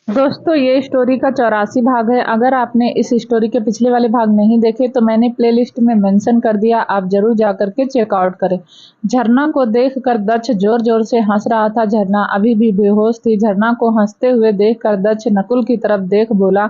दोस्तों ये स्टोरी का 84 भाग है। अगर आपने इस स्टोरी के पिछले वाले भाग नहीं देखे तो मैंने प्लेलिस्ट में मेंशन कर दिया, आप जरूर जा करके चेकआउट करें। झरना को देखकर दक्ष जोर जोर से हंस रहा था। झरना अभी भी बेहोश थी। झरना को हंसते हुए देखकर दक्ष नकुल की तरफ देख बोला,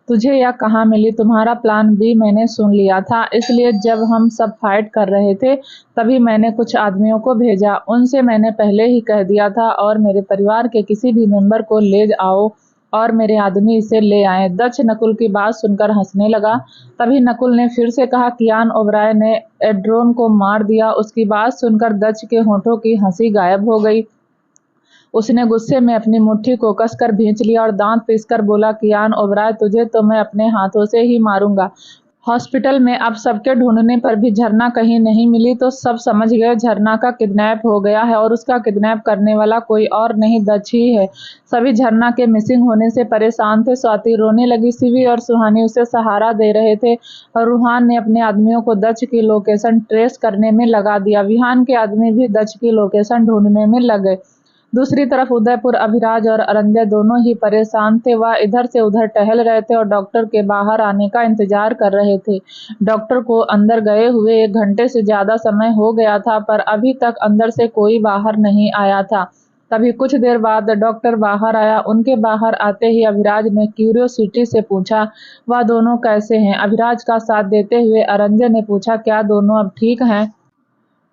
तुझे यह कहाँ मिली? तुम्हारा प्लान बी मैंने सुन लिया था, इसलिए जब हम सब फाइट कर रहे थे तभी मैंने कुछ आदमियों को भेजा। उनसे मैंने पहले ही कह दिया था और मेरे परिवार के किसी भी मेंबर को ले आओ और मेरे आदमी इसे ले आए। दक्ष नकुल की बात सुनकर हंसने लगा। तभी नकुल ने फिर से कहा, कियान ओबराय ने एड्रोन को मार दिया। उसकी बात सुनकर दक्ष के होठों की हंसी गायब हो गई। उसने गुस्से में अपनी मुट्ठी को कसकर भींच लिया और दांत पीसकर बोला, कियान ओबराय तुझे तो मैं अपने हाथों से ही मारूंगा। हॉस्पिटल में अब सबके ढूंढने पर भी झरना कहीं नहीं मिली तो सब समझ गए झरना का किडनैप हो गया है और उसका किडनैप करने वाला कोई और नहीं दक्ष ही है। सभी झरना के मिसिंग होने से परेशान थे। स्वाति रोने लगी। शिवी और सुहानी उसे सहारा दे रहे थे और रूहान ने अपने आदमियों को दक्ष की लोकेशन ट्रेस करने में लगा दिया। विहान के आदमी भी दक्ष की लोकेशन ढूंढने में लग गए। दूसरी तरफ उदयपुर अभिराज और अरंजय दोनों ही परेशान थे। वह इधर से उधर टहल रहे थे और डॉक्टर के बाहर आने का इंतजार कर रहे थे। डॉक्टर को अंदर गए हुए 1 घंटे से ज्यादा समय हो गया था पर अभी तक अंदर से कोई बाहर नहीं आया था। तभी कुछ देर बाद डॉक्टर बाहर आया। उनके बाहर आते ही अभिराज ने क्यूरियोसिटी से पूछा, वह दोनों कैसे हैं? अभिराज का साथ देते हुए अरंजय ने पूछा, क्या दोनों अब ठीक हैं?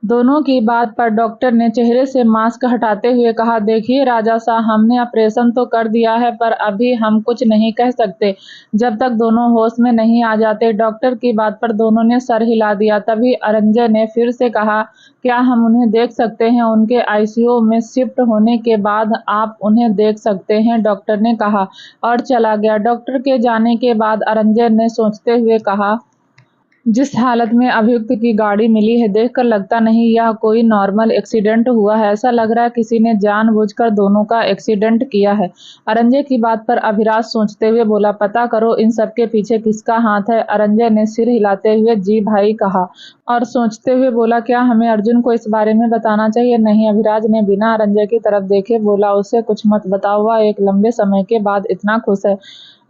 दोनों की बात पर डॉक्टर ने चेहरे से मास्क हटाते हुए कहा, देखिए राजा साहब, हमने ऑपरेशन तो कर दिया है पर अभी हम कुछ नहीं कह सकते जब तक दोनों होश में नहीं आ जाते। डॉक्टर की बात पर दोनों ने सर हिला दिया। तभी अरंजय ने फिर से कहा, क्या हम उन्हें देख सकते हैं? उनके आईसीयू में शिफ्ट होने के बाद आप उन्हें देख सकते हैं, डॉक्टर ने कहा और चला गया। डॉक्टर के जाने के बाद अरंजय ने सोचते हुए कहा, जिस हालत में अभियुक्त की गाड़ी मिली है देखकर लगता नहीं यह कोई नॉर्मल एक्सीडेंट हुआ है। ऐसा लग रहा है किसी ने जानबूझकर दोनों का एक्सीडेंट किया है। अरंजय की बात पर अभिराज सोचते हुए बोला, पता करो इन सब के पीछे किसका हाथ है। अरंजय ने सिर हिलाते हुए जी भाई कहा और सोचते हुए बोला, क्या हमें अर्जुन को इस बारे में बताना चाहिए? नहीं। अभिराज ने बिना अरंजय की तरफ देखे बोला, उसे कुछ मत बताओ, वह एक लंबे समय के बाद इतना खुश है।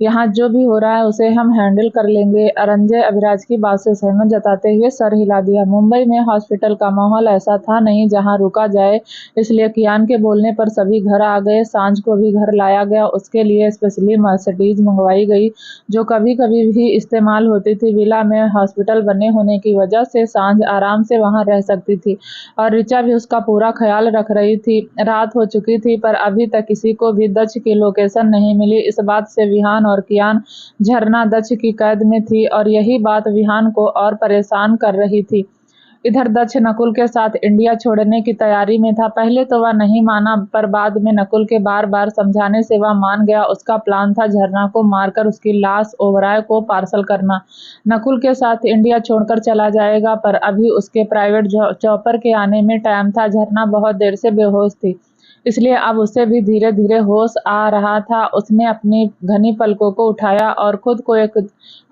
यहाँ जो भी हो रहा है उसे हम हैंडल कर लेंगे। अरंजय अभिराज की बात से सहमत जताते हुए सर हिला दिया। मुंबई में हॉस्पिटल का माहौल ऐसा था नहीं जहाँ रुका जाए, इसलिए कियान के बोलने पर सभी घर आ गए। सांझ को भी घर लाया गया। उसके लिए स्पेशली मर्सिडीज मंगवाई गई जो कभी कभी भी इस्तेमाल होती थी। विला में हॉस्पिटल बने होने की वजह से सांझ आराम से वहाँ रह सकती थी और ऋचा भी उसका पूरा ख्याल रख रही थी। रात हो चुकी थी पर अभी तक किसी को भी दक्ष की लोकेशन नहीं मिली। इस बात से विहान और कियान झरना दक्ष की कैद में थी और यही बात विहान को और परेशान कर रही थी। इधर दक्ष नकुल के साथ इंडिया छोड़ने की तैयारी में था। पहले तो वह नहीं माना पर बाद में नकुल के बार बार समझाने से वह मान गया। उसका प्लान था झरना को मारकर उसकी लाश ओबराय को पार्सल करना। नकुल के साथ इंडिया छोड़कर चला जाएगा पर अभी उसके प्राइवेट चॉपर के आने में टाइम था। झरना बहुत देर से बेहोश थी, इसलिए अब उसे भी धीरे धीरे होश आ रहा था। उसने अपनी घनी पलकों को उठाया और खुद को एक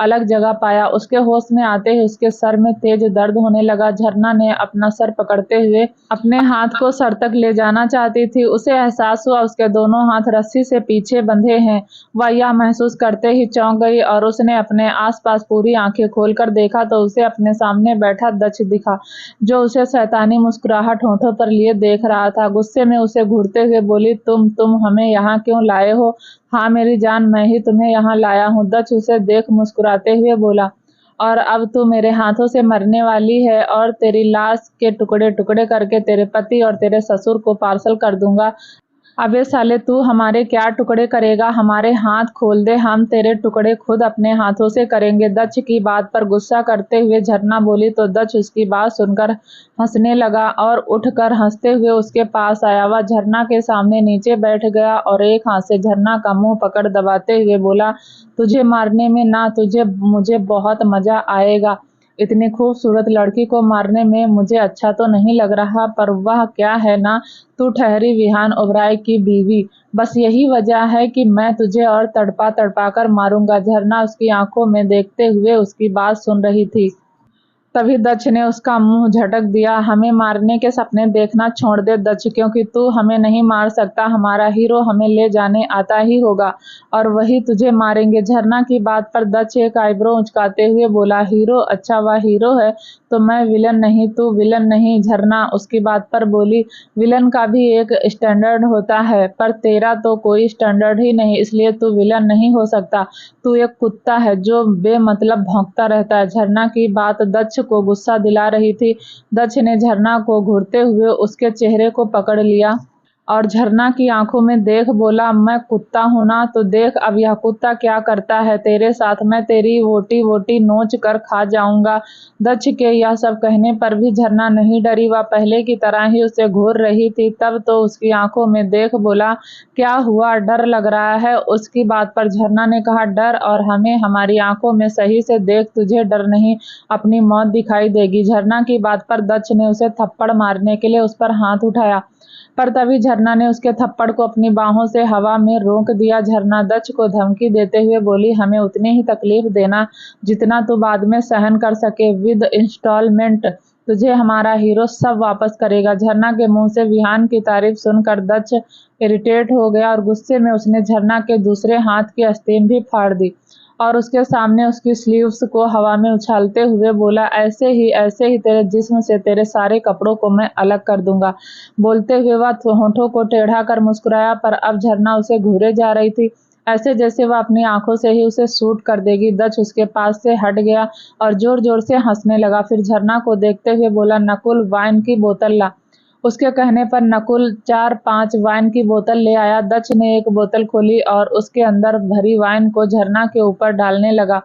अलग जगह पाया। उसके होश में आते ही उसके सर में तेज दर्द होने लगा। झरना ने अपना सर पकड़ते हुए अपने हाथ को सर तक ले जाना चाहती थी। उसे एहसास हुआ उसके दोनों हाथ रस्सी से पीछे बंधे हैं। वह यह महसूस करते ही चौंक गई और उसने अपने आसपास पूरी आंखें खोलकर देखा तो उसे अपने सामने बैठा दक्ष दिखा जो उसे शैतानी मुस्कुराहट होठों पर लिए देख रहा था। गुस्से में उसे घूरते हुए बोली, तुम हमें यहाँ क्यों लाए हो? हाँ मेरी जान, मैं ही तुम्हें यहाँ लाया हूँ। दक्ष उसे देख मुस्कुराते हुए बोला, और अब तू मेरे हाथों से मरने वाली है और तेरी लाश के टुकड़े टुकड़े करके तेरे पति और तेरे ससुर को पार्सल कर दूंगा। अबे साले, तू हमारे क्या टुकड़े करेगा? हमारे हाथ खोल दे, हम तेरे टुकड़े खुद अपने हाथों से करेंगे। दक्ष की बात पर गुस्सा करते हुए झरना बोली तो दक्ष उसकी बात सुनकर हंसने लगा और उठकर हंसते हुए उसके पास आया। वह झरना के सामने नीचे बैठ गया और एक हाथ से झरना का मुंह पकड़ दबाते हुए बोला, तुझे मारने में ना तुझे मुझे बहुत मजा आएगा। इतनी खूबसूरत लड़की को मारने में मुझे अच्छा तो नहीं लग रहा पर वह क्या है ना, तू ठहरी विहान ओबराय की बीवी, बस यही वजह है कि मैं तुझे और तड़पा तड़पा कर मारूंगा। झरना उसकी आंखों में देखते हुए उसकी बात सुन रही थी। तभी दक्ष ने उसका मुंह झटक दिया। हमें मारने के सपने देखना छोड़ दे दक्ष, क्योंकि तू हमें नहीं मार सकता। हमारा हीरो हमें ले जाने आता ही होगा और वही तुझे मारेंगे। झरना की बात पर दक्ष एक आईब्रो उचकाते हुए बोला, हीरो? अच्छा, वह हीरो है तो मैं विलन नहीं। तू विलन नहीं। झरना उसकी बात पर बोली, विलन का भी एक स्टैंडर्ड होता है, पर तेरा तो कोई स्टैंडर्ड ही नहीं, इसलिए तू विलन नहीं हो सकता। तू एक कुत्ता है जो बेमतलब भौंकता रहता है। झरना की बात दक्ष को गुस्सा दिला रही थी। दक्ष ने झरना को घूरते हुए उसके चेहरे को पकड़ लिया और झरना की आंखों में देख बोला, मैं कुत्ता हूं ना? तो देख अब यह कुत्ता क्या करता है तेरे साथ। मैं तेरी वोटी वोटी नोच कर खा जाऊंगा। दक्ष के यह सब कहने पर भी झरना नहीं डरी। वह पहले की तरह ही उसे घूर रही थी। तब तो उसकी आंखों में देख बोला, क्या हुआ, डर लग रहा है? उसकी बात पर झरना ने कहा, डर? और हमें हमारी आंखों में सही से देख, तुझे डर नहीं, अपनी मौत दिखाई देगी। झरना की बात पर दक्ष ने उसे थप्पड़ मारने के लिए उस पर हाथ उठाया, पर तभी झरना ने उसके थप्पड़ को अपनी बाहों से हवा में रोक दिया। झरना दक्ष को धमकी देते हुए बोली, हमें उतनी ही तकलीफ देना जितना तू बाद में सहन कर सके। विद इंस्टॉलमेंट तुझे हमारा हीरो सब वापस करेगा। झरना के मुंह से विहान की तारीफ सुनकर दक्ष इरिटेट हो गया और गुस्से में उसने झरना के दूसरे हाथ की आस्तीन भी फाड़ दी और उसके सामने उसकी स्लीव्स को हवा में उछालते हुए बोला, ऐसे ही तेरे जिस्म से तेरे सारे कपड़ों को मैं अलग कर दूंगा। बोलते हुए वह होठों को टेढ़ा कर मुस्कुराया, पर अब झरना उसे घूरे जा रही थी, ऐसे जैसे वह अपनी आंखों से ही उसे शूट कर देगी। दक्ष उसके पास से हट गया और जोर जोर से हंसने लगा। फिर झरना को देखते हुए बोला, नकुल, वाइन की बोतल ला। उसके कहने पर नकुल 4-5 वाइन की बोतल ले आया। दक्ष ने एक बोतल खोली और उसके अंदर भरी वाइन को झरना के ऊपर डालने लगा।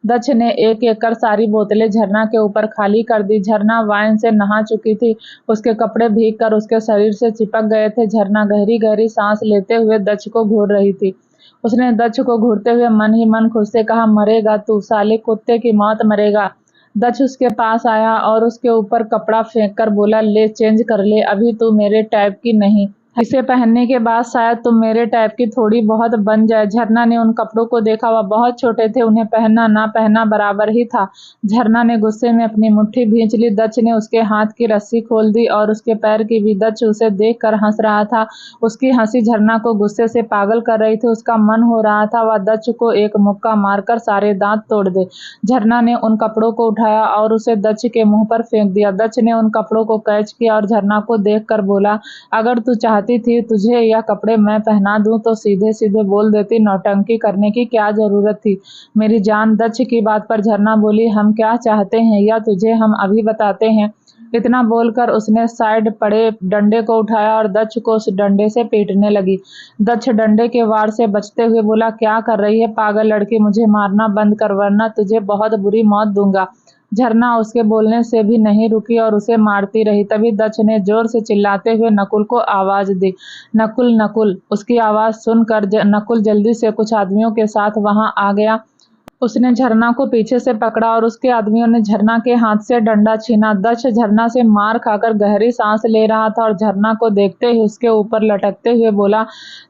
दक्ष ने एक एक कर सारी बोतलें झरना के ऊपर खाली कर दी। झरना वाइन से नहा चुकी थी। उसके कपड़े भीग कर उसके शरीर से चिपक गए थे। झरना गहरी गहरी सांस लेते हुए दक्ष को घूर रही थी। उसने दक्ष को घूरते हुए मन ही मन खुद से कहा, मरेगा तू, साले कुत्ते की मौत मरेगा। दक्ष उसके पास आया और उसके ऊपर कपड़ा फेंक कर बोला, ले चेंज कर ले, अभी तू मेरे टाइप की नहीं, इसे पहनने के बाद शायद तुम मेरे टाइप की थोड़ी बहुत बन जाए। झरना ने उन कपड़ों को देखा, वह बहुत छोटे थे, उन्हें पहनना ना पहनना बराबर ही था। झरना ने गुस्से में अपनी मुट्ठी भींच ली। दक्ष ने उसके हाथ की रस्सी खोल दी और उसके पैर की भी। दक्ष उसे देखकर हंस रहा था। उसकी हंसी झरना को गुस्से से पागल कर रही थी। उसका मन हो रहा था वह दक्ष को एक मुक्का मारकर सारे दांत तोड़ दे। झरना ने उन कपड़ों को उठाया और उसे दक्ष के मुंह पर फेंक दिया। दक्ष ने उन कपड़ों को कैच किया और झरना को देखकर बोला, अगर तू चाहती थी तुझे यह कपड़े मैं पहना दूं तो सीधे सीधे बोल देती, नौटंकी करने की क्या जरूरत थी मेरी जान। दक्ष की बात पर झरना बोली, हम क्या चाहते हैं या तुझे हम अभी बताते हैं। इतना बोलकर उसने साइड पड़े डंडे को उठाया और दक्ष को उस डंडे से पीटने लगी। दक्ष डंडे के वार से बचते हुए बोला, क्या कर रही है पागल लड़की, मुझे मारना बंद कर वरना तुझे बहुत बुरी मौत दूंगा। झरना उसके बोलने से भी नहीं रुकी और उसे मारती रही। तभी दक्ष ने जोर से चिल्लाते हुए नकुल को आवाज दी, नकुल, नकुल। उसकी आवाज सुनकर नकुल जल्दी से कुछ आदमियों के साथ वहां आ गया। उसने झरना को पीछे से पकड़ा और उसके आदमियों ने झरना के हाथ से डंडा छीना। दक्ष झरना से मार खाकर गहरी सांस ले रहा था और झरना को देखते ही उसके ऊपर लटकते हुए बोला,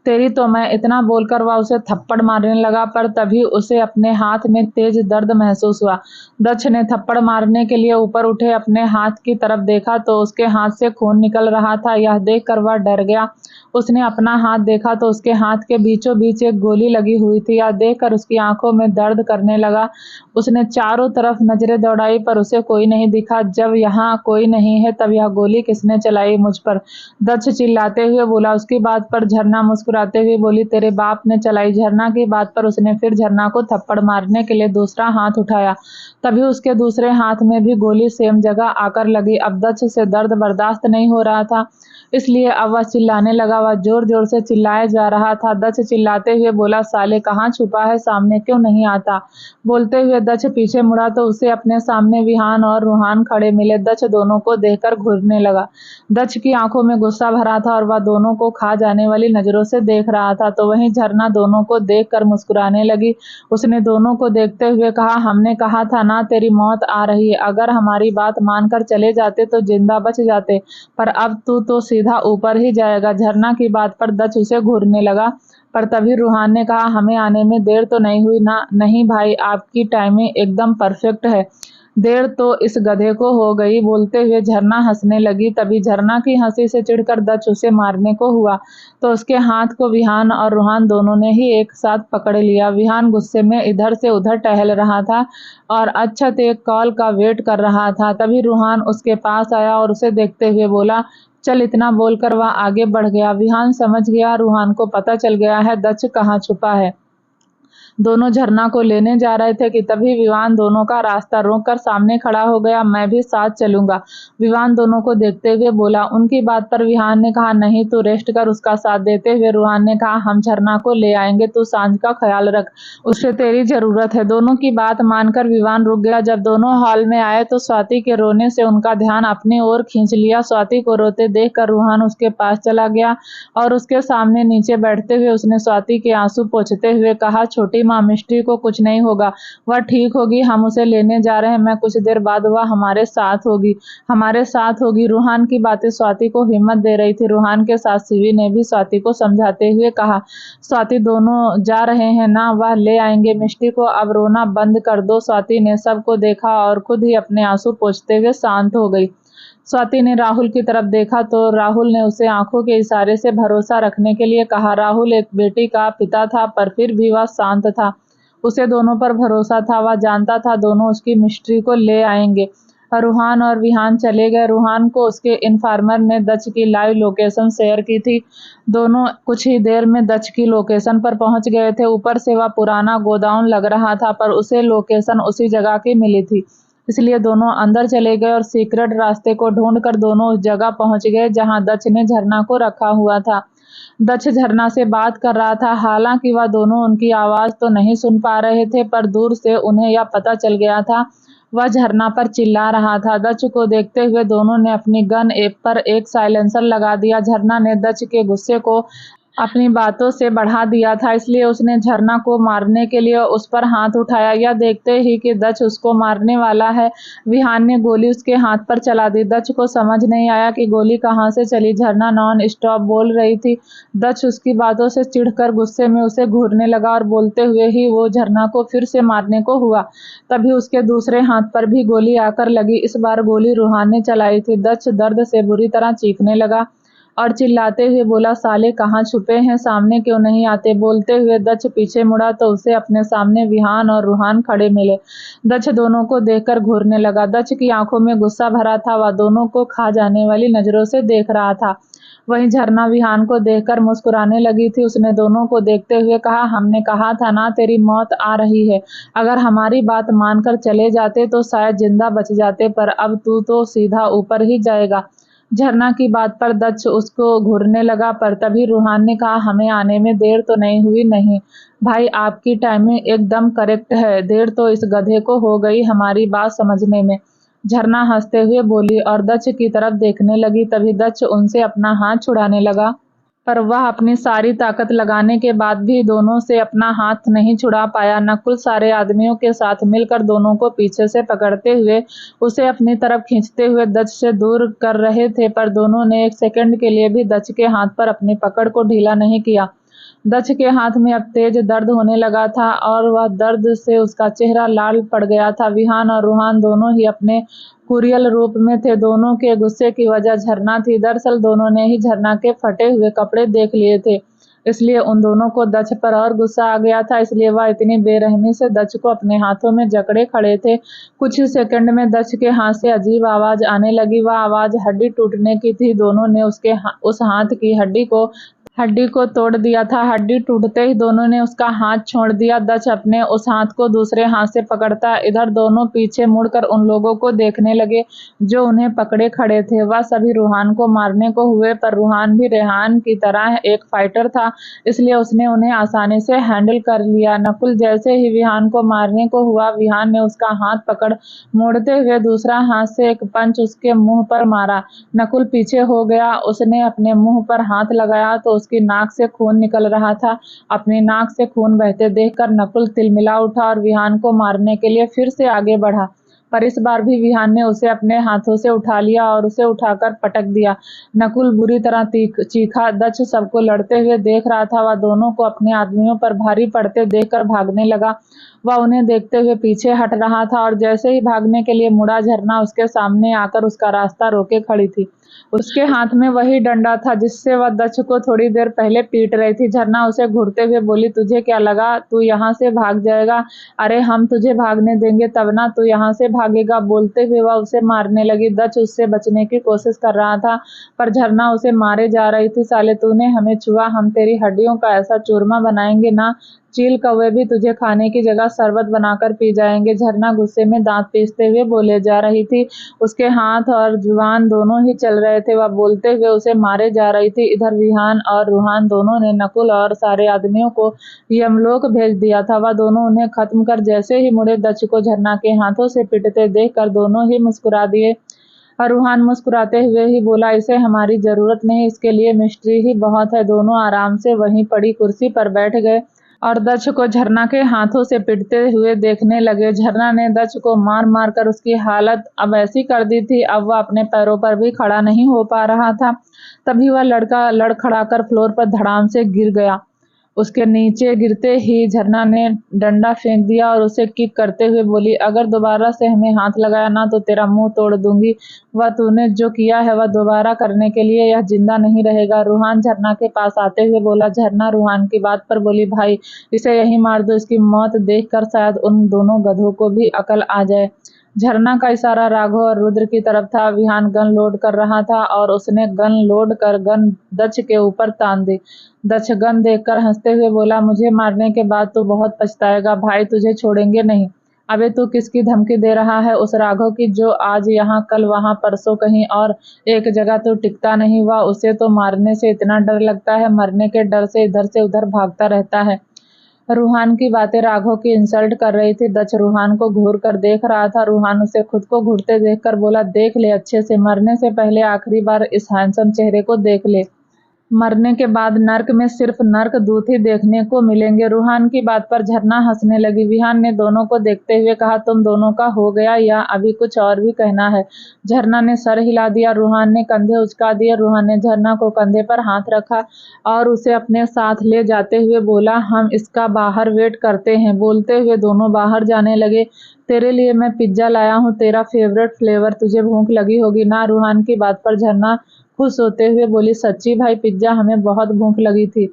तेरी तो मैं। इतना बोलकर वह उसे थप्पड़ मारने लगा, पर तभी उसे अपने हाथ में तेज दर्द महसूस हुआ। दक्ष ने थप्पड़ मारने के लिए ऊपर उठे अपने हाथ की तरफ देखा तो उसके हाथ से खून निकल रहा था। यह देखकर वह डर गया। उसने अपना हाथ देखा तो उसके हाथ के बीचों बीच एक गोली लगी हुई थी। यह देखकर उसकी आंखों में दर्द करने लगा। उसने चारों तरफ नजरें दौड़ाई पर उसे कोई नहीं दिखा। जब यहाँ कोई नहीं है तब यह गोली किसने चलाई, मुझ पर? दक्ष चिल्लाते हुए बोला। उसकी बात पर झरना मुस्कुराते हुए बोली, तेरे बाप ने चलाई। झरना की बात पर उसने फिर झरना को थप्पड़ मारने के लिए दूसरा हाथ उठाया। तभी उसके दूसरे हाथ में भी गोली सेम जगह आकर लगी। अब दक्ष से दर्द बर्दाश्त नहीं हो रहा था, इसलिए अब वह चिल्लाने लगा। वह जोर जोर से चिल्लाया जा रहा था। दक्ष चिल्लाते हुए बोला, साले कहाँ छुपा है, सामने क्यों नहीं आता? बोलते हुए दक्ष पीछे मुड़ा तो उसे अपने सामने विहान और रूहान खड़े मिले। दक्ष दोनों को देखकर घूरने लगा। दक्ष की आंखों में गुस्सा भरा था और वह दोनों को खा जाने वाली नजरों से देख रहा था। तो वहीं झरना दोनों को देखकर मुस्कुराने लगी। उसने दोनों को देखते हुए कहा, हमने कहा था ना तेरी मौत आ रही है। अगर हमारी बात मानकर चले जाते तो जिंदा बच जाते, पर अब तू तो सीधा ऊपर ही जाएगा। झरना की बात पर दक्ष उसे घूरने लगा, पर तभी रूहान ने कहा, हमें आने में देर तो नहीं हुई ना? नहीं भाई, आपकी टाइमिंग एकदम परफेक्ट है। देर तो इस गधे को हो गई। बोलते हुए झरना हंसने लगी। तभी झरना की हंसी से चिढ़कर दक्ष उसे मारने को हुआ तो उसके हाथ को विहान और रूहान दोनों ने ही एक साथ पकड़ लिया। विहान गुस्से में इधर से उधर टहल रहा था और अच्छत एक कॉल का वेट कर रहा था। तभी रूहान उसके पास आया और उसे देखते हुए बोला, चल। इतना बोलकर वह आगे बढ़ गया। विहान समझ गया रूहान को पता चल गया है दक्ष कहाँ छुपा है। दोनों झरना को लेने जा रहे थे कि तभी विवान दोनों का रास्ता रोककर सामने खड़ा हो गया। मैं भी साथ चलूंगा, विवान दोनों को देखते हुए बोला। उनकी बात पर विहान ने कहा, नहीं तू रेस्ट कर। उसका साथ देते हुए रूहान ने कहा, हम झरना को ले आएंगे, तू सांझ का ख्याल रख, उसे तेरी जरूरत है। दोनों की बात मानकर विवान रुक गया। जब दोनों हॉल में आए तो स्वाति के रोने से उनका ध्यान अपनी ओर खींच लिया। स्वाति को रोते देखकर रूहान उसके पास चला गया और उसके सामने नीचे बैठते हुए उसने स्वाति के आंसू पोंछते हुए कहा, छोटी माँ, मिष्टी को कुछ नहीं होगा, वह ठीक होगी, हम उसे लेने जा रहे हैं। मैं कुछ देर बाद वह हमारे साथ होगी। रूहान की बातें स्वाति को हिम्मत दे रही थी। रूहान के साथ शिवी ने भी स्वाति को समझाते हुए कहा, स्वाति दोनों जा रहे हैं ना, वह ले आएंगे मिष्टी को, अब रोना बंद कर दो। स्वाति ने सबको देखा और खुद ही अपने आंसू पोंछते हुए शांत हो गई। स्वाति ने राहुल की तरफ देखा तो राहुल ने उसे आंखों के इशारे से भरोसा रखने के लिए कहा। राहुल एक बेटी का पिता था पर फिर भी वह शांत था। उसे दोनों पर भरोसा था। वह जानता था दोनों उसकी मिस्ट्री को ले आएंगे। रूहान और विहान चले गए। रूहान को उसके इन्फॉर्मर ने दक्ष की लाइव लोकेशन शेयर की थी। दोनों कुछ ही देर में दक्ष की लोकेशन पर पहुंच गए थे। ऊपर से वह पुराना गोदाउन लग रहा था पर उसे लोकेशन उसी जगह की मिली थी, इसलिए दोनों अंदर चले गए और सीक्रेट रास्ते को ढूंढकर दोनों उस जगह पहुंच गए जहां दक्ष ने झरना को रखा हुआ था। दक्ष झरना से बात कर रहा था। हालांकि वह दोनों उनकी आवाज तो नहीं सुन पा रहे थे पर दूर से उन्हें यह पता चल गया था वह झरना पर चिल्ला रहा था। दक्ष को देखते हुए दोनों ने अपनी गन पर एक साइलेंसर लगा दिया। झरना ने दक्ष के गुस्से को अपनी बातों से बढ़ा दिया था, इसलिए उसने झरना को मारने के लिए उस पर हाथ उठाया। यह देखते ही कि दक्ष उसको मारने वाला है, विहान ने गोली उसके हाथ पर चला दी। दक्ष को समझ नहीं आया कि गोली कहां से चली। झरना नॉन स्टॉप बोल रही थी। दक्ष उसकी बातों से चिढ़कर गुस्से में उसे घूरने लगा और बोलते हुए ही वो झरना को फिर से मारने को हुआ। तभी उसके दूसरे हाथ पर भी गोली आकर लगी। इस बार गोली रूहान ने चलाई थी। दक्ष दर्द से बुरी तरह चीखने लगा और चिल्लाते हुए बोला, साले कहाँ छुपे हैं, सामने क्यों नहीं आते। बोलते हुए दक्ष पीछे मुड़ा तो उसे अपने सामने विहान और रूहान खड़े मिले। दक्ष दोनों को देखकर घूरने लगा। दक्ष की आंखों में गुस्सा भरा था। वह दोनों को खा जाने वाली नजरों से देख रहा था। वहीं झरना विहान को देखकर मुस्कुराने लगी थी। उसने दोनों को देखते हुए कहा, हमने कहा था ना तेरी मौत आ रही है। अगर हमारी बात मानकर चले जाते तो शायद जिंदा बच जाते, पर अब तू तो सीधा ऊपर ही जाएगा। झरना की बात पर दक्ष उसको घूरने लगा पर तभी रूहान ने कहा, हमें आने में देर तो नहीं हुई। नहीं भाई, आपकी टाइमिंग एकदम करेक्ट है, देर तो इस गधे को हो गई हमारी बात समझने में। झरना हंसते हुए बोली और दक्ष की तरफ देखने लगी। तभी दक्ष उनसे अपना हाथ छुड़ाने लगा पर वह अपनी सारी ताकत लगाने के बाद भी दोनों से अपना हाथ नहीं छुड़ा पाया। नकुल सारे आदमियों के साथ मिलकर दोनों को पीछे से पकड़ते हुए उसे अपनी तरफ खींचते हुए दक्ष से दूर कर रहे थे, पर दोनों ने एक सेकंड के लिए भी दक्ष के हाथ पर अपनी पकड़ को ढीला नहीं किया। दक्ष के हाथ में अब तेज दर्द होने लगा था और वह दर्द से उसका चेहरा लाल पड़ गया था। विहान और रूहान दोनों ही अपने कुरियल रूप में थे। दोनों के गुस्से की वजह झरना थी। दरअसल दोनों ने ही झरना के फटे हुए कपड़े देख लिए थे, इसलिए उन दोनों को दक्ष पर और गुस्सा आ गया था। इसलिए वह इतनी बेरहमी से दक्ष को अपने हाथों में जकड़े खड़े थे। कुछ ही सेकंड में दक्ष के हाथ से अजीब आवाज आने लगी। वह आवाज हड्डी टूटने की थी। दोनों ने उस हाथ की हड्डी को तोड़ दिया था। हड्डी टूटते ही दोनों ने उसका हाथ छोड़ दिया। दक्ष अपने उस हाथ को दूसरे हाथ से पकड़ता इधर दोनों पीछे मुड़कर उन लोगों को देखने लगे जो उन्हें पकड़े खड़े थे। वह सभी रूहान को मारने को हुए, पर रूहान भी रेहान की तरह एक फाइटर था, इसलिए उसने उन्हें आसानी से हैंडल कर लिया। नकुल जैसे ही विहान को मारने को हुआ, विहान ने उसका हाथ पकड़ मोड़ते हुए दूसरा हाथ से एक पंच उसके मुंह पर मारा। नकुल पीछे हो गया। उसने अपने मुंह पर हाथ लगाया तो उसकी नाक से खून निकल रहा था। अपनी नाक से खून बहते देखकर नकुल तिलमिला उठा और विहान को मारने के लिए फिर से आगे बढ़ा। पर इस बार भी विहान ने उसे अपने हाथों से उठा लिया और उसे उठाकर पटक दिया। नकुल बुरी तरह चीखा। दक्ष सबको लड़ते हुए देख रहा था। वह दोनों को अपने आदमियों पर भारी पड़ते देखकर भागने लगा। वह उन्हें देखते हुए पीछे हट रहा था और जैसे ही भागने के लिए मुड़ा, झरना उसके सामने आकर उसका रास्ता रोके खड़ी थी। उसके हाथ में वही डंडा था जिससे वह दक्ष को थोड़ी देर पहले पीट रही थी। झरना उसे घूरते हुए बोली, तुझे क्या लगा तू यहाँ से भाग जाएगा? अरे हम तुझे भागने देंगे तब ना तू यहाँ से भागेगा। बोलते हुए वह उसे मारने लगी। दक्ष उससे बचने की कोशिश कर रहा था पर झरना उसे मारे जा रही थी। साले तूने हमें छुआ, हम तेरी हड्डियों का ऐसा चूरमा बनाएंगे ना, चील कौवे भी तुझे खाने की जगह शरबत बनाकर पी जाएंगे। झरना गुस्से में दांत पीसते हुए बोले जा रही थी। उसके हाथ और जुबान दोनों ही चल रहे थे। वह बोलते हुए उसे मारे जा रही थी। इधर विहान और रूहान दोनों ने नकुल और सारे आदमियों को यमलोक भेज दिया था। वह दोनों उन्हें खत्म कर जैसे ही मुड़े, दक्ष को झरना के हाथों से पिटते देखकर दोनों ही मुस्कुरा दिए। और रूहान मुस्कुराते हुए ही बोला, इसे हमारी जरूरत नहीं, इसके लिए मिस्ट्री ही बहुत है। दोनों आराम से वहीं पड़ी कुर्सी पर बैठ गए और दक्ष को झरना के हाथों से पिटते हुए देखने लगे। झरना ने दक्ष को मार मार कर उसकी हालत अब ऐसी कर दी थी, अब वह अपने पैरों पर भी खड़ा नहीं हो पा रहा था। तभी वह लड़का लड़खड़ाकर फ्लोर पर धड़ाम से गिर गया। उसके नीचे गिरते ही झरना ने डंडा फेंक दिया और उसे किक करते हुए बोली, अगर दोबारा से हमें हाथ लगाया ना तो तेरा मुंह तोड़ दूंगी। वह तूने जो किया है वह दोबारा करने के लिए यह जिंदा नहीं रहेगा। रूहान झरना के पास आते हुए बोला। झरना रूहान की बात पर बोली, भाई इसे यहीं मार दो, इसकी मौत देखकर शायद उन दोनों गधों को भी अकल आ जाए। झरना का इशारा राघव और रुद्र की तरफ था। विहान गन लोड कर रहा था और उसने गन लोड कर गन दक्ष के ऊपर तान दी। दक्ष गन देखकर हंसते हुए बोला, मुझे मारने के बाद तू बहुत पछताएगा भाई, तुझे छोड़ेंगे नहीं। अबे तू किसकी धमकी दे रहा है? उस राघव की जो आज यहाँ कल वहाँ परसों कहीं और एक जगह तो टिकता नहीं हुआ। उसे तो मारने से इतना डर लगता है, मरने के डर से इधर से उधर भागता रहता है। रूहान की बातें राघव की इंसल्ट कर रही थी। दक्ष रूहान को घूर कर देख रहा था। रूहान उसे खुद को घूरते देखकर बोला, देख ले अच्छे से, मरने से पहले आखिरी बार इस हैंडसम चेहरे को देख ले। मरने के बाद नर्क में सिर्फ नर्क दूत ही देखने को मिलेंगे। रूहान की बात पर झरना हंसने लगी। विहान ने दोनों को देखते हुए कहा, तुम दोनों का हो गया या अभी कुछ और भी कहना है? झरना ने सर हिला दिया। रूहान ने कंधे उचका दिए। रूहान ने झरना को कंधे पर हाथ रखा और उसे अपने साथ ले जाते हुए बोला, हम इसका बाहर वेट करते हैं। बोलते हुए दोनों बाहर जाने लगे। तेरे लिए मैं पिज्जा लाया हूँ, तेरा फेवरेट फ्लेवर, तुझे भूख लगी होगी ना? रूहान की बात पर झरना खुश होते हुए बोली, सच्ची भाई पिज्जा, हमें बहुत भूख लगी थी,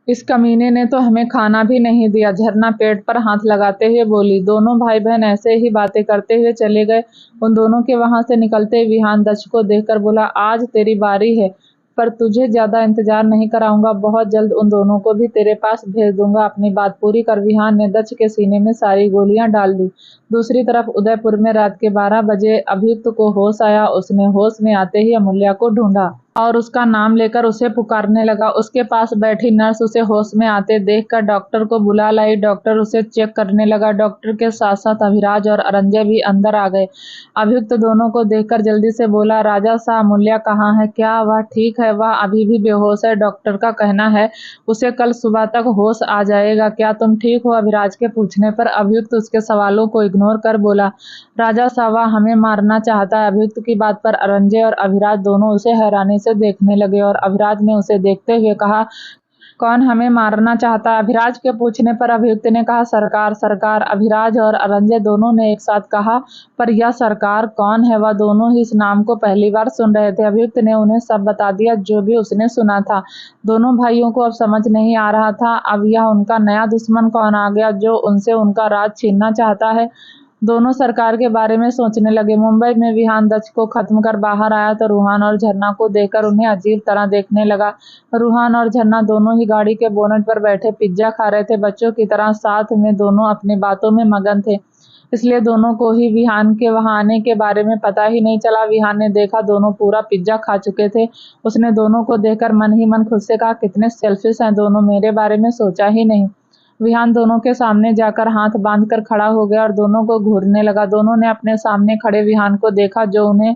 इस कमीने ने तो हमें खाना भी नहीं दिया। झरना पेट पर हाथ लगाते हुए बोली। दोनों भाई बहन ऐसे ही बातें करते हुए चले गए। उन दोनों के वहां से निकलते विहान दक्ष को देखकर बोला, आज तेरी बारी है, पर तुझे ज्यादा इंतजार नहीं कराऊंगा, बहुत जल्द उन दोनों को भी तेरे पास भेज दूंगा। अपनी बात पूरी कर विहान ने दक्ष के सीने में सारी गोलियां डाल दी। दूसरी तरफ उदयपुर में रात के 12 बजे अभियुक्त को होश आया। उसने होश में आते ही अमूल्या को ढूंढा और उसका नाम लेकर उसे पुकारने लगा। उसके पास बैठी नर्स उसे होश में आते देखकर डॉक्टर को बुला लाई। डॉक्टर उसे चेक करने लगा। डॉक्टर के साथ साथ अभिराज और अरंजय भी अंदर आ गए। अभियुक्त दोनों को देखकर जल्दी से बोला, राजा साहब अमूल्या कहाँ है? क्या वह ठीक है? वह अभी भी बेहोश है, डॉक्टर का कहना है उसे कल सुबह तक होश आ जाएगा। क्या तुम ठीक हो? अभिराज के पूछने पर अभियुक्त उसके सवालों को इग्नोर कर बोला, राजा साहब वह हमें मारना चाहता है। अभियुक्त की बात पर अरंजय और अभिराज दोनों उसे हैरानी से देखने लगे और अभिराज ने उसे देखते हुए कहा, कौन हमें मारना चाहता है? अभिराज के पूछने पर अभियुक्त ने कहा, सरकार। सरकार? अभिराज और अरंजय दोनों ने एक साथ कहा, पर यह सरकार कौन है? वह दोनों ही इस नाम को पहली बार सुन रहे थे। अभियुक्त ने उन्हें सब बता दिया जो भी उसने सुना था। दोनों भाइयों को अब समझ नहीं आ रहा था अब यह उनका नया दुश्मन कौन आ गया जो उनसे उनका राज छीनना चाहता है। दोनों सरकार के बारे में सोचने लगे। मुंबई में विहान दक्ष को खत्म कर बाहर आया तो रूहान और झरना को देखकर उन्हें अजीब तरह देखने लगा। रूहान और झरना दोनों ही गाड़ी के बोनट पर बैठे पिज्जा खा रहे थे। बच्चों की तरह साथ में दोनों अपनी बातों में मगन थे, इसलिए दोनों को ही विहान के वहां आने के बारे में पता ही नहीं चला। विहान ने देखा दोनों पूरा पिज्जा खा चुके थे। उसने दोनों को देखकर मन ही मन खुद से कहा, कितने सेल्फिश हैं दोनों, मेरे बारे में सोचा ही नहीं। विहान दोनों के सामने जाकर हाथ बांधकर खड़ा हो गया और दोनों को घूरने लगा। दोनों ने अपने सामने खड़े विहान को देखा जो उन्हें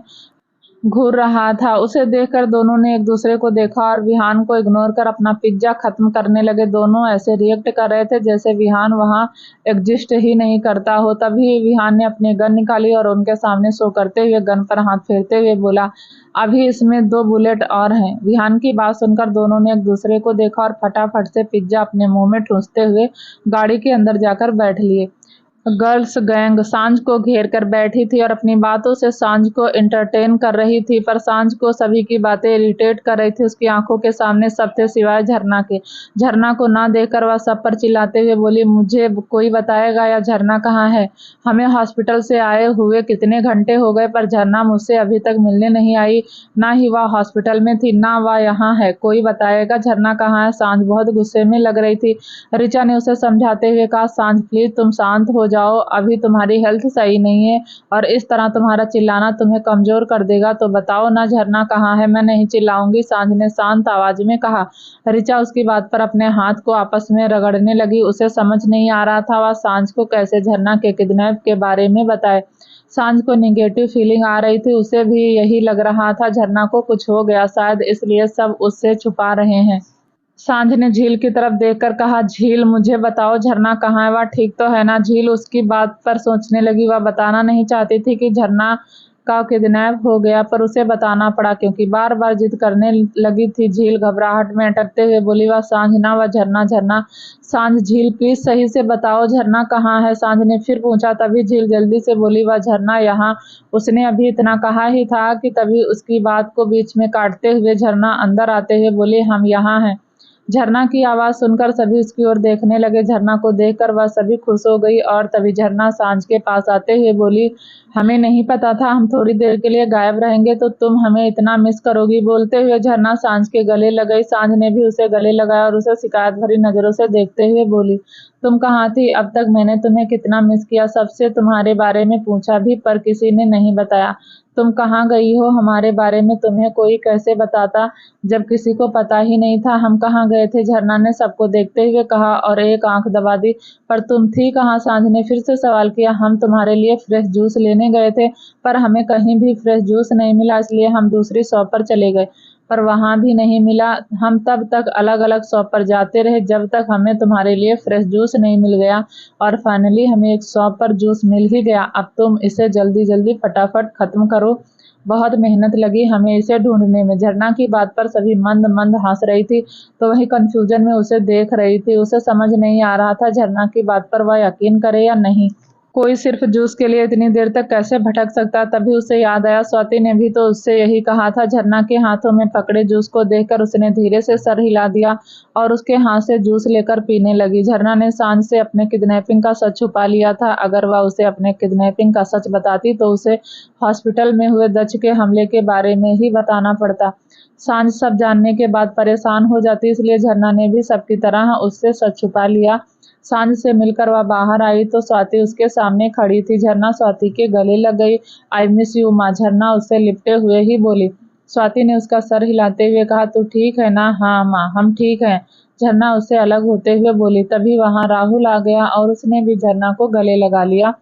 घूर रहा था। उसे देखकर दोनों ने एक दूसरे को देखा और विहान को इग्नोर कर अपना पिज्जा खत्म करने लगे। दोनों ऐसे रिएक्ट कर रहे थे जैसे विहान वहां एग्जिस्ट ही नहीं करता हो। तभी विहान ने अपनी गन निकाली और उनके सामने शो करते हुए गन पर हाथ फेरते हुए बोला, अभी इसमें 2 बुलेट और हैं। विहान की बात सुनकर दोनों ने एक दूसरे को देखा और फटाफट से पिज्जा अपने मुंह में ठूंसते हुए गाड़ी के अंदर जाकर बैठ लिए। गर्ल्स गैंग सांझ को घेर कर बैठी थी और अपनी बातों से सांझ को एंटरटेन कर रही थी, पर सांझ को सभी की बातें इरिटेट कर रही थी। उसकी आंखों के सामने सब थे सिवाय झरना के। झरना को ना देखकर वह सब पर चिल्लाते हुए बोली, मुझे कोई बताएगा या झरना कहाँ है? हमें हॉस्पिटल से आए हुए कितने घंटे हो गए, पर झरना मुझसे अभी तक मिलने नहीं आई। ना ही वह हॉस्पिटल में थी, ना वह यहाँ है। कोई बताएगा झरना कहाँ है? सांझ बहुत गुस्से में लग रही थी। ऋचा ने उसे समझाते हुए कहा, सांझ प्लीज तुम शांत हो जाओ, अभी तुम्हारी हेल्थ सही नहीं है और इस तरह तुम्हारा चिल्लाना तुम्हें कमजोर कर देगा। तो बताओ ना झरना कहाँ है? मैं नहीं चिल्लाऊंगी, सांझ ने शांत आवाज में कहा। ऋचा उसकी बात पर अपने हाथ को आपस में रगड़ने लगी। उसे समझ नहीं आ रहा था वह सांझ को कैसे झरना के किडनैप के बारे में बताए। सांझ को निगेटिव फीलिंग आ रही थी। उसे भी यही लग रहा था झरना को कुछ हो गया, शायद इसलिए सब उससे छुपा रहे हैं। सांझ ने झील की तरफ देखकर कहा, झील मुझे बताओ झरना कहाँ है? वह ठीक तो है ना? झील उसकी बात पर सोचने लगी। वह बताना नहीं चाहती थी कि झरना का किडनैप हो गया, पर उसे बताना पड़ा क्योंकि बार बार जिद करने लगी थी। झील घबराहट में अटकते हुए बोली, वह सांझ ना, वह झरना। झरना? सांझ, झील प्लीज सही से बताओ झरना कहाँ है? सांझ ने फिर पूछा। तभी झील जल्दी से बोली, वह झरना यहाँ। उसने अभी इतना कहा ही था कि तभी उसकी बात को बीच में काटते हुए झरना अंदर आते हुए बोली, हम यहाँ हैं। झरना की आवाज सुनकर सभी उसकी ओर देखने लगे। झरना को देखकर वह सभी खुश हो गई और तभी झरना सांझ के पास आते हुए बोली, हमें नहीं पता था हम थोड़ी देर के लिए गायब रहेंगे तो तुम हमें इतना मिस करोगी। बोलते हुए झरना सांझ के गले लग गई। सांझ ने भी उसे गले लगाया और उसे शिकायत भरी नजरों से देखते हुए बोली, तुम कहाँ थी? अब तक मैंने तुम्हें कितना मिस किया। सबसे तुम्हारे बारे में पूछा भी पर किसी ने नहीं बताया। तुम कहाँ गई हो? हमारे बारे में तुम्हें कोई कैसे बताता जब किसी को पता ही नहीं था हम कहाँ गए थे? झरना ने सबको देखते हुए कहा और एक आंख दबा दी। पर तुम थी कहाँ? सांझ ने फिर से सवाल किया। हम तुम्हारे लिए फ्रेश जूस लेने गए थे, पर हमें कहीं भी फ्रेश जूस नहीं मिला, इसलिए हम दूसरी शॉप पर चले गए, पर वहां भी नहीं मिला। हम तब तक अलग अलग शॉप पर जाते रहे जब तक हमें तुम्हारे लिए फ्रेश जूस नहीं मिल गया और फाइनली हमें एक शॉप पर जूस मिल ही गया। अब तुम इसे जल्दी जल्दी फटाफट खत्म करो, बहुत मेहनत लगी हमें इसे ढूंढने में। झरना की बात पर सभी मंद मंद हंस रही थी तो वही कंफ्यूजन में उसे देख रही थी। उसे समझ नहीं आ रहा था झरना की बात पर वह यकीन करे या नहीं। कोई सिर्फ जूस के लिए इतनी देर तक कैसे भटक सकता? तभी उसे याद आया स्वाति ने भी तो उससे यही कहा था। झरना के हाथों में पकड़े जूस को देखकर उसने धीरे से सर हिला दिया और उसके हाथ से जूस लेकर पीने लगी। झरना ने सांझ से अपने किडनैपिंग का सच छुपा लिया था। अगर वह उसे अपने किडनैपिंग का सच बताती तो उसे हॉस्पिटल में हुए दक्ष के हमले के बारे में ही बताना पड़ता। सांझ सब जानने के बाद परेशान हो जाती, इसलिए झरना ने भी सबकी तरह उससे सच छुपा लिया। सांझ से मिलकर वह बाहर आई तो स्वाति उसके सामने खड़ी थी। झरना स्वाति के गले लग गई। आई मिस यू माँ, झरना उससे लिपटे हुए ही बोली। स्वाति ने उसका सर हिलाते हुए कहा, तू ठीक है ना? हाँ माँ, हम ठीक हैं, झरना उससे अलग होते हुए बोली। तभी वहां राहुल आ गया और उसने भी झरना को गले लगा लिया।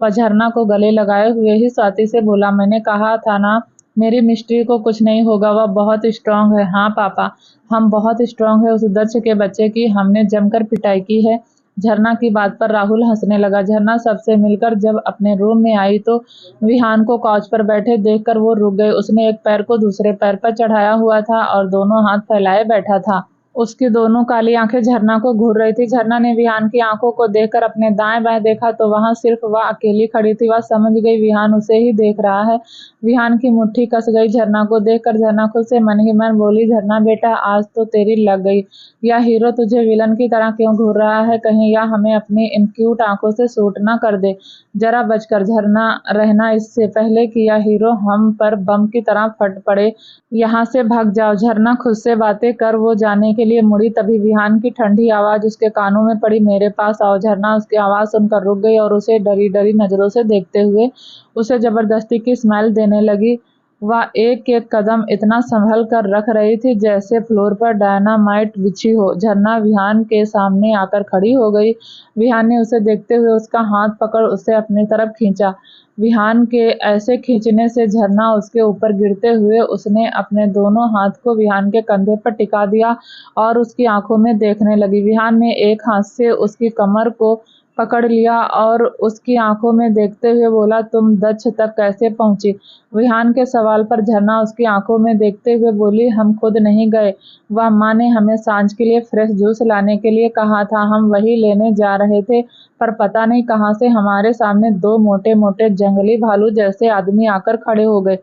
वह झरना को गले लगाए हुए ही स्वाति से बोला, मैंने कहा था ना मेरी मिस्ट्री को कुछ नहीं होगा, वह बहुत स्ट्रांग है। हाँ पापा, हम बहुत स्ट्रांग है। उस दक्ष के बच्चे की हमने जमकर पिटाई की है। झरना की बात पर राहुल हंसने लगा। झरना सबसे मिलकर जब अपने रूम में आई तो विहान को काउच पर बैठे देखकर वो रुक गई। उसने एक पैर को दूसरे पैर पर चढ़ाया हुआ था और दोनों हाथ फैलाए बैठा था। उसकी दोनों काली आंखें झरना को घूर रही थी। झरना ने विहान की आंखों को देखकर अपने दाएं बाएं देखा तो वहां सिर्फ वह अकेली खड़ी थी। वह समझ गई विहान उसे ही देख रहा है। विहान की मुट्ठी कस गई। झरना को देखकर झरना खुद से मन ही मन बोली, झरना बेटा आज तो तेरी लग गई। यह हीरो तुझे विलन की तरह क्यों घूर रहा है? कहीं यह हमें अपनी इन क्यूट आंखों से सूट ना कर दे। जरा बचकर झरना रहना, इससे पहले कि यह हीरो हम पर बम की तरह फट पड़े। यहाँ से भाग जाओ। झरना खुद से बातें कर वो जाने के लिए मुड़ी, तभी विहान की ठंडी आवाज उसके कानों में पड़ी, मेरे पास आओ। झरना उसकी आवाज सुनकर रुक गई और उसे डरी डरी नजरों से देखते हुए उसे जबरदस्ती की स्माइल देने लगी। वह एक एक कदम इतना संभल कर रख रही थी जैसे फ्लोर पर डायनामाइट बिछी हो। झरना विहान के सामने आकर खड़ी हो गई। विहान ने उसे देखते हुए उसका हाथ पकड़ उसे अपनी तरफ खींचा। विहान के ऐसे खींचने से झरना उसके ऊपर गिरते हुए उसने अपने दोनों हाथ को विहान के कंधे पर टिका दिया और उसकी आंखों में देखने लगी। विहान ने एक हाथ से उसकी कमर को पकड़ लिया और उसकी आंखों में देखते हुए बोला, तुम दक्ष तक कैसे पहुंची? विहान के सवाल पर झरना उसकी आंखों में देखते हुए बोली, हम खुद नहीं गए। वह माँ ने हमें सांझ के लिए फ्रेश जूस लाने के लिए कहा था। हम वही लेने जा रहे थे, पर पता नहीं कहां से हमारे सामने दो मोटे मोटे जंगली भालू जैसे आदमी आकर खड़े हो गए।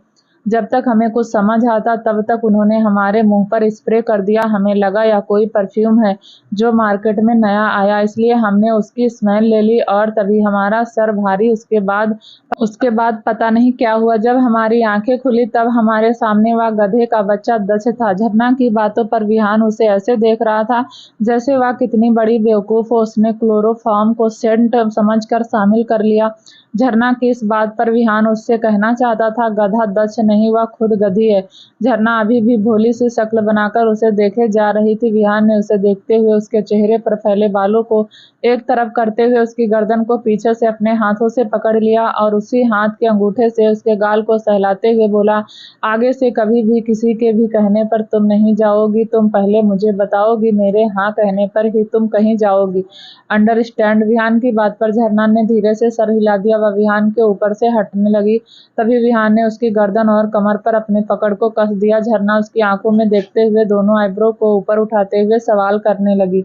जब तक हमें कुछ समझ आता तब तक उन्होंने हमारे मुंह पर स्प्रे कर दिया। हमें लगा यह कोई परफ्यूम है जो मार्केट में नया आया, इसलिए हमने उसकी स्मेल ले ली और तभी हमारा सर भारी। उसके बाद पता नहीं क्या हुआ। जब हमारी आंखें खुली तब हमारे सामने वह गधे का बच्चा दक्ष था। झरना की बातों पर विहान उसे ऐसे देख रहा था जैसे वह कितनी बड़ी बेवकूफ हो। उसने क्लोरोफॉर्म को सेंट समझकर शामिल कर लिया। झरना की इस बात पर विहान उससे कहना चाहता था, गधा दक्ष नहीं, वह खुद गधी है। झरना अभी भी भोली सी शक्ल बनाकर उसे देखे जा रही थी। विहान ने उसे देखते हुए उसके चेहरे पर फैले बालों को एक तरफ करते हुए उसकी गर्दन को पीछे से अपने हाथों से पकड़ लिया और उसी हाथ के अंगूठे से उसके गाल को सहलाते हुए बोला, आगे से कभी भी किसी के भी कहने पर तुम नहीं जाओगी। तुम पहले मुझे बताओगी, मेरे हाँ कहने पर ही तुम कहीं जाओगी। अंडरस्टैंड? विहान की बात पर झरना ने धीरे से सर हिला दिया। वह विहान के ऊपर से हटने लगी। तभी विहान ने उसकी गर्दन और कमर पर अपनी पकड़ को कस दिया। झरना उसकी आंखों में देखते हुए दोनों आईब्रो को ऊपर उठाते हुए सवाल करने लगी।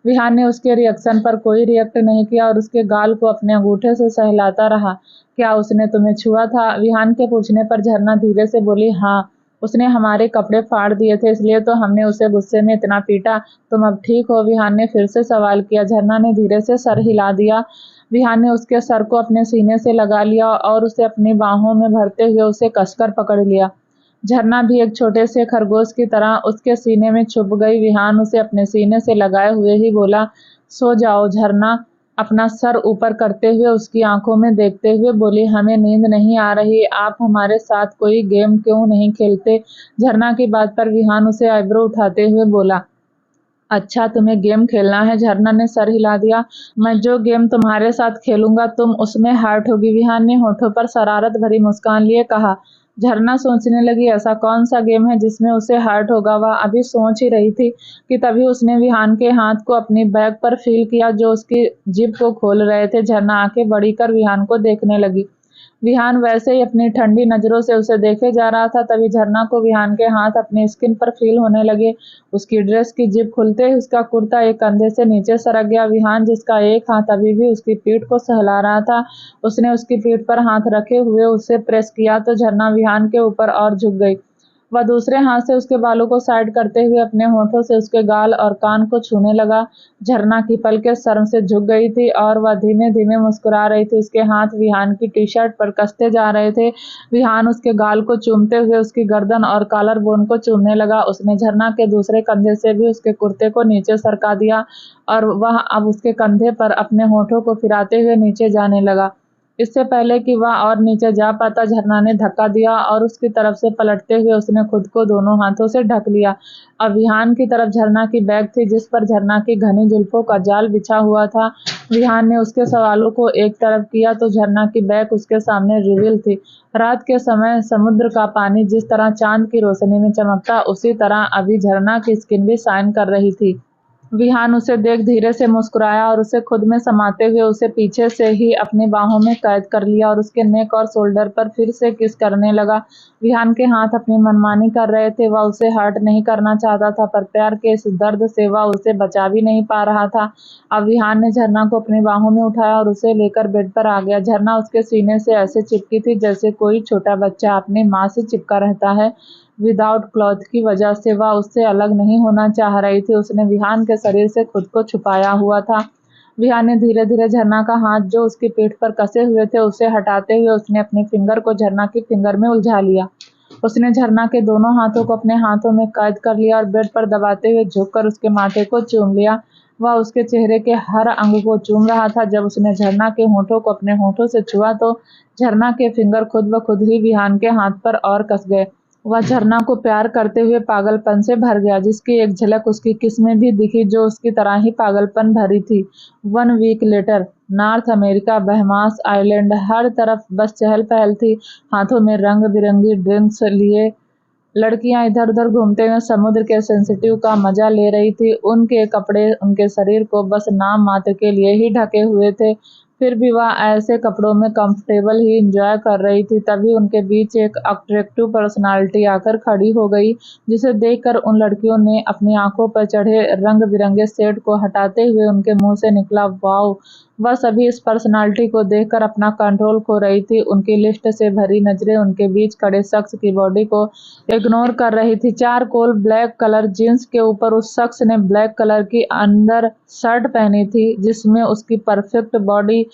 विहान ने उसके रिएक्शन पर कोई रिएक्ट नहीं किया और उसके गाल को अपने अंगूठे से सहलाता रहा। क्या उसने तुम्हें छुआ था? विहान के पूछने पर झरना धीरे से बोली, हाँ, उसने हमारे कपड़े फाड़ दिए थे, इसलिए तो हमने उसे गुस्से में इतना पीटा। तुम अब ठीक हो? विहान ने फिर से सवाल किया। झरना ने धीरे से सर हिला दिया। विहान ने उसके सर को अपने सीने से लगा लिया और उसे अपनी बाहों में भरते हुए उसे कसकर पकड़ लिया। झरना भी एक छोटे से खरगोश की तरह उसके सीने में छुप गई। विहान उसे अपने सीने से लगाए हुए ही बोला, सो जाओ। झरना अपना सर ऊपर करते हुए उसकी आंखों में देखते हुए बोली, हमें नींद नहीं आ रही, आप हमारे साथ कोई गेम क्यों नहीं खेलते? झरना की बात पर विहान उसे आईब्रो उठाते हुए बोला, अच्छा, तुम्हें गेम खेलना है? झरना ने सर हिला दिया। मैं जो गेम तुम्हारे साथ खेलूंगा तुम उसमें हर्ट होगी। विहान ने होठों पर शरारत भरी मुस्कान लिए कहा। झरना सोचने लगी, ऐसा कौन सा गेम है जिसमें उसे हर्ट होगा? वह अभी सोच ही रही थी कि तभी उसने विहान के हाथ को अपनी बैग पर फील किया जो उसकी जिप को खोल रहे थे। झरना आंखें बड़ी कर विहान को देखने लगी। विहान वैसे ही अपनी ठंडी नजरों से उसे देखे जा रहा था। तभी झरना को विहान के हाथ अपनी स्किन पर फील होने लगे। उसकी ड्रेस की जिप खुलते ही उसका कुर्ता एक कंधे से नीचे सरक गया। विहान, जिसका एक हाथ अभी भी उसकी पीठ को सहला रहा था, उसने उसकी पीठ पर हाथ रखे हुए उसे प्रेस किया तो झरना विहान के ऊपर और झुक गई। वह दूसरे हाथ से उसके बालों को साइड करते हुए अपने होठों से उसके गाल और कान को छूने लगा। झरना की पलकें शर्म से झुक गई थी और वह धीमे धीमे मुस्कुरा रही थी। उसके हाथ विहान की टी शर्ट पर कसते जा रहे थे। विहान उसके गाल को चूमते हुए उसकी गर्दन और कॉलर बोन को चूमने लगा। उसने झरना के दूसरे कंधे से भी उसके कुर्ते को नीचे सरका दिया और वह अब उसके कंधे पर अपने होठों को फिराते हुए नीचे जाने लगा। इससे पहले कि वह और नीचे जा पाता, झरना ने धक्का दिया और उसकी तरफ से पलटते हुए उसने खुद को दोनों हाथों से ढक लिया। अब विहान की तरफ झरना की बैग थी जिस पर झरना की घनी जुल्फों का जाल बिछा हुआ था। विहान ने उसके सवालों को एक तरफ किया तो झरना की बैग उसके सामने रिवील थी। रात के समय समुद्र का पानी जिस तरह चांद की रोशनी में चमकता, उसी तरह अभी झरना की स्किन भी शाइन कर रही थी। विहान उसे देख धीरे से मुस्कुराया और उसे खुद में समाते हुए उसे पीछे से ही अपनी बाहों में कैद कर लिया और उसके नेक और शोल्डर पर फिर से किस करने लगा। विहान के हाथ अपनी मनमानी कर रहे थे। वह उसे हर्ट नहीं करना चाहता था, पर प्यार के इस दर्द से वह उसे बचा भी नहीं पा रहा था। अब विहान ने झरना को अपनी बाहों में उठाया और उसे लेकर बेड पर आ गया। झरना उसके सीने से ऐसे चिपकी थी जैसे कोई छोटा बच्चा अपनी माँ से चिपका रहता है। विदाउट क्लॉथ की वजह से वह उससे अलग नहीं होना चाह रही थी। उसने विहान के शरीर से खुद को छुपाया हुआ था। विहान ने धीरे धीरे झरना का हाथ जो उसकी पीठ पर कसे हुए थे उसे हटाते हुए उसने अपने फिंगर को झरना की फिंगर में उलझा लिया। उसने झरना के दोनों हाथों को अपने हाथों में कैद कर लिया और बेड पर दबाते हुए झुककर उसके माथे को चूम लिया। वह उसके चेहरे के हर अंग को चूम रहा था। जब उसने झरना के होठों को अपने होठों से छुआ तो झरना के फिंगर खुद ब खुद ही विहान के हाथ पर और कस गए। वह झरना को प्यार करते हुए पागलपन से भर गया, जिसकी एक झलक उसकी किस में भी दिखी, जो उसकी तरह ही पागलपन भरी थी। 1 week later, North America, Bahamas island, हर तरफ बस चहल पहल थी। हाथों में रंग बिरंगी ड्रिंक्स लिए लड़कियां इधर उधर घूमते हुए समुद्र के सेंसिटिव का मजा ले रही थी। उनके कपड़े उनके शरीर को बस नाम मात्र के लिए ही ढके हुए थे, फिर भी वह ऐसे कपड़ों में कंफर्टेबल ही एंजॉय कर रही थी। तभी उनके बीच एक अट्रैक्टिव पर्सनालिटी आकर खड़ी हो गई, जिसे देखकर उन लड़कियों ने अपनी आंखों पर चढ़े रंग बिरंगे शेड को हटाते हुए उनके मुंह से निकला वाओ। वह सभी इस पर्सनालिटी को देखकर अपना कंट्रोल खो रही थी। उनकी लिस्ट से भरी नजरें उनके बीच खड़े शख्स की बॉडी को इग्नोर कर रही थी। चारकोल ब्लैक कलर जींस के ऊपर उस शख्स ने ब्लैक कलर की अंडर शर्ट पहनी थी, जिसमें उसकी परफेक्ट बॉडी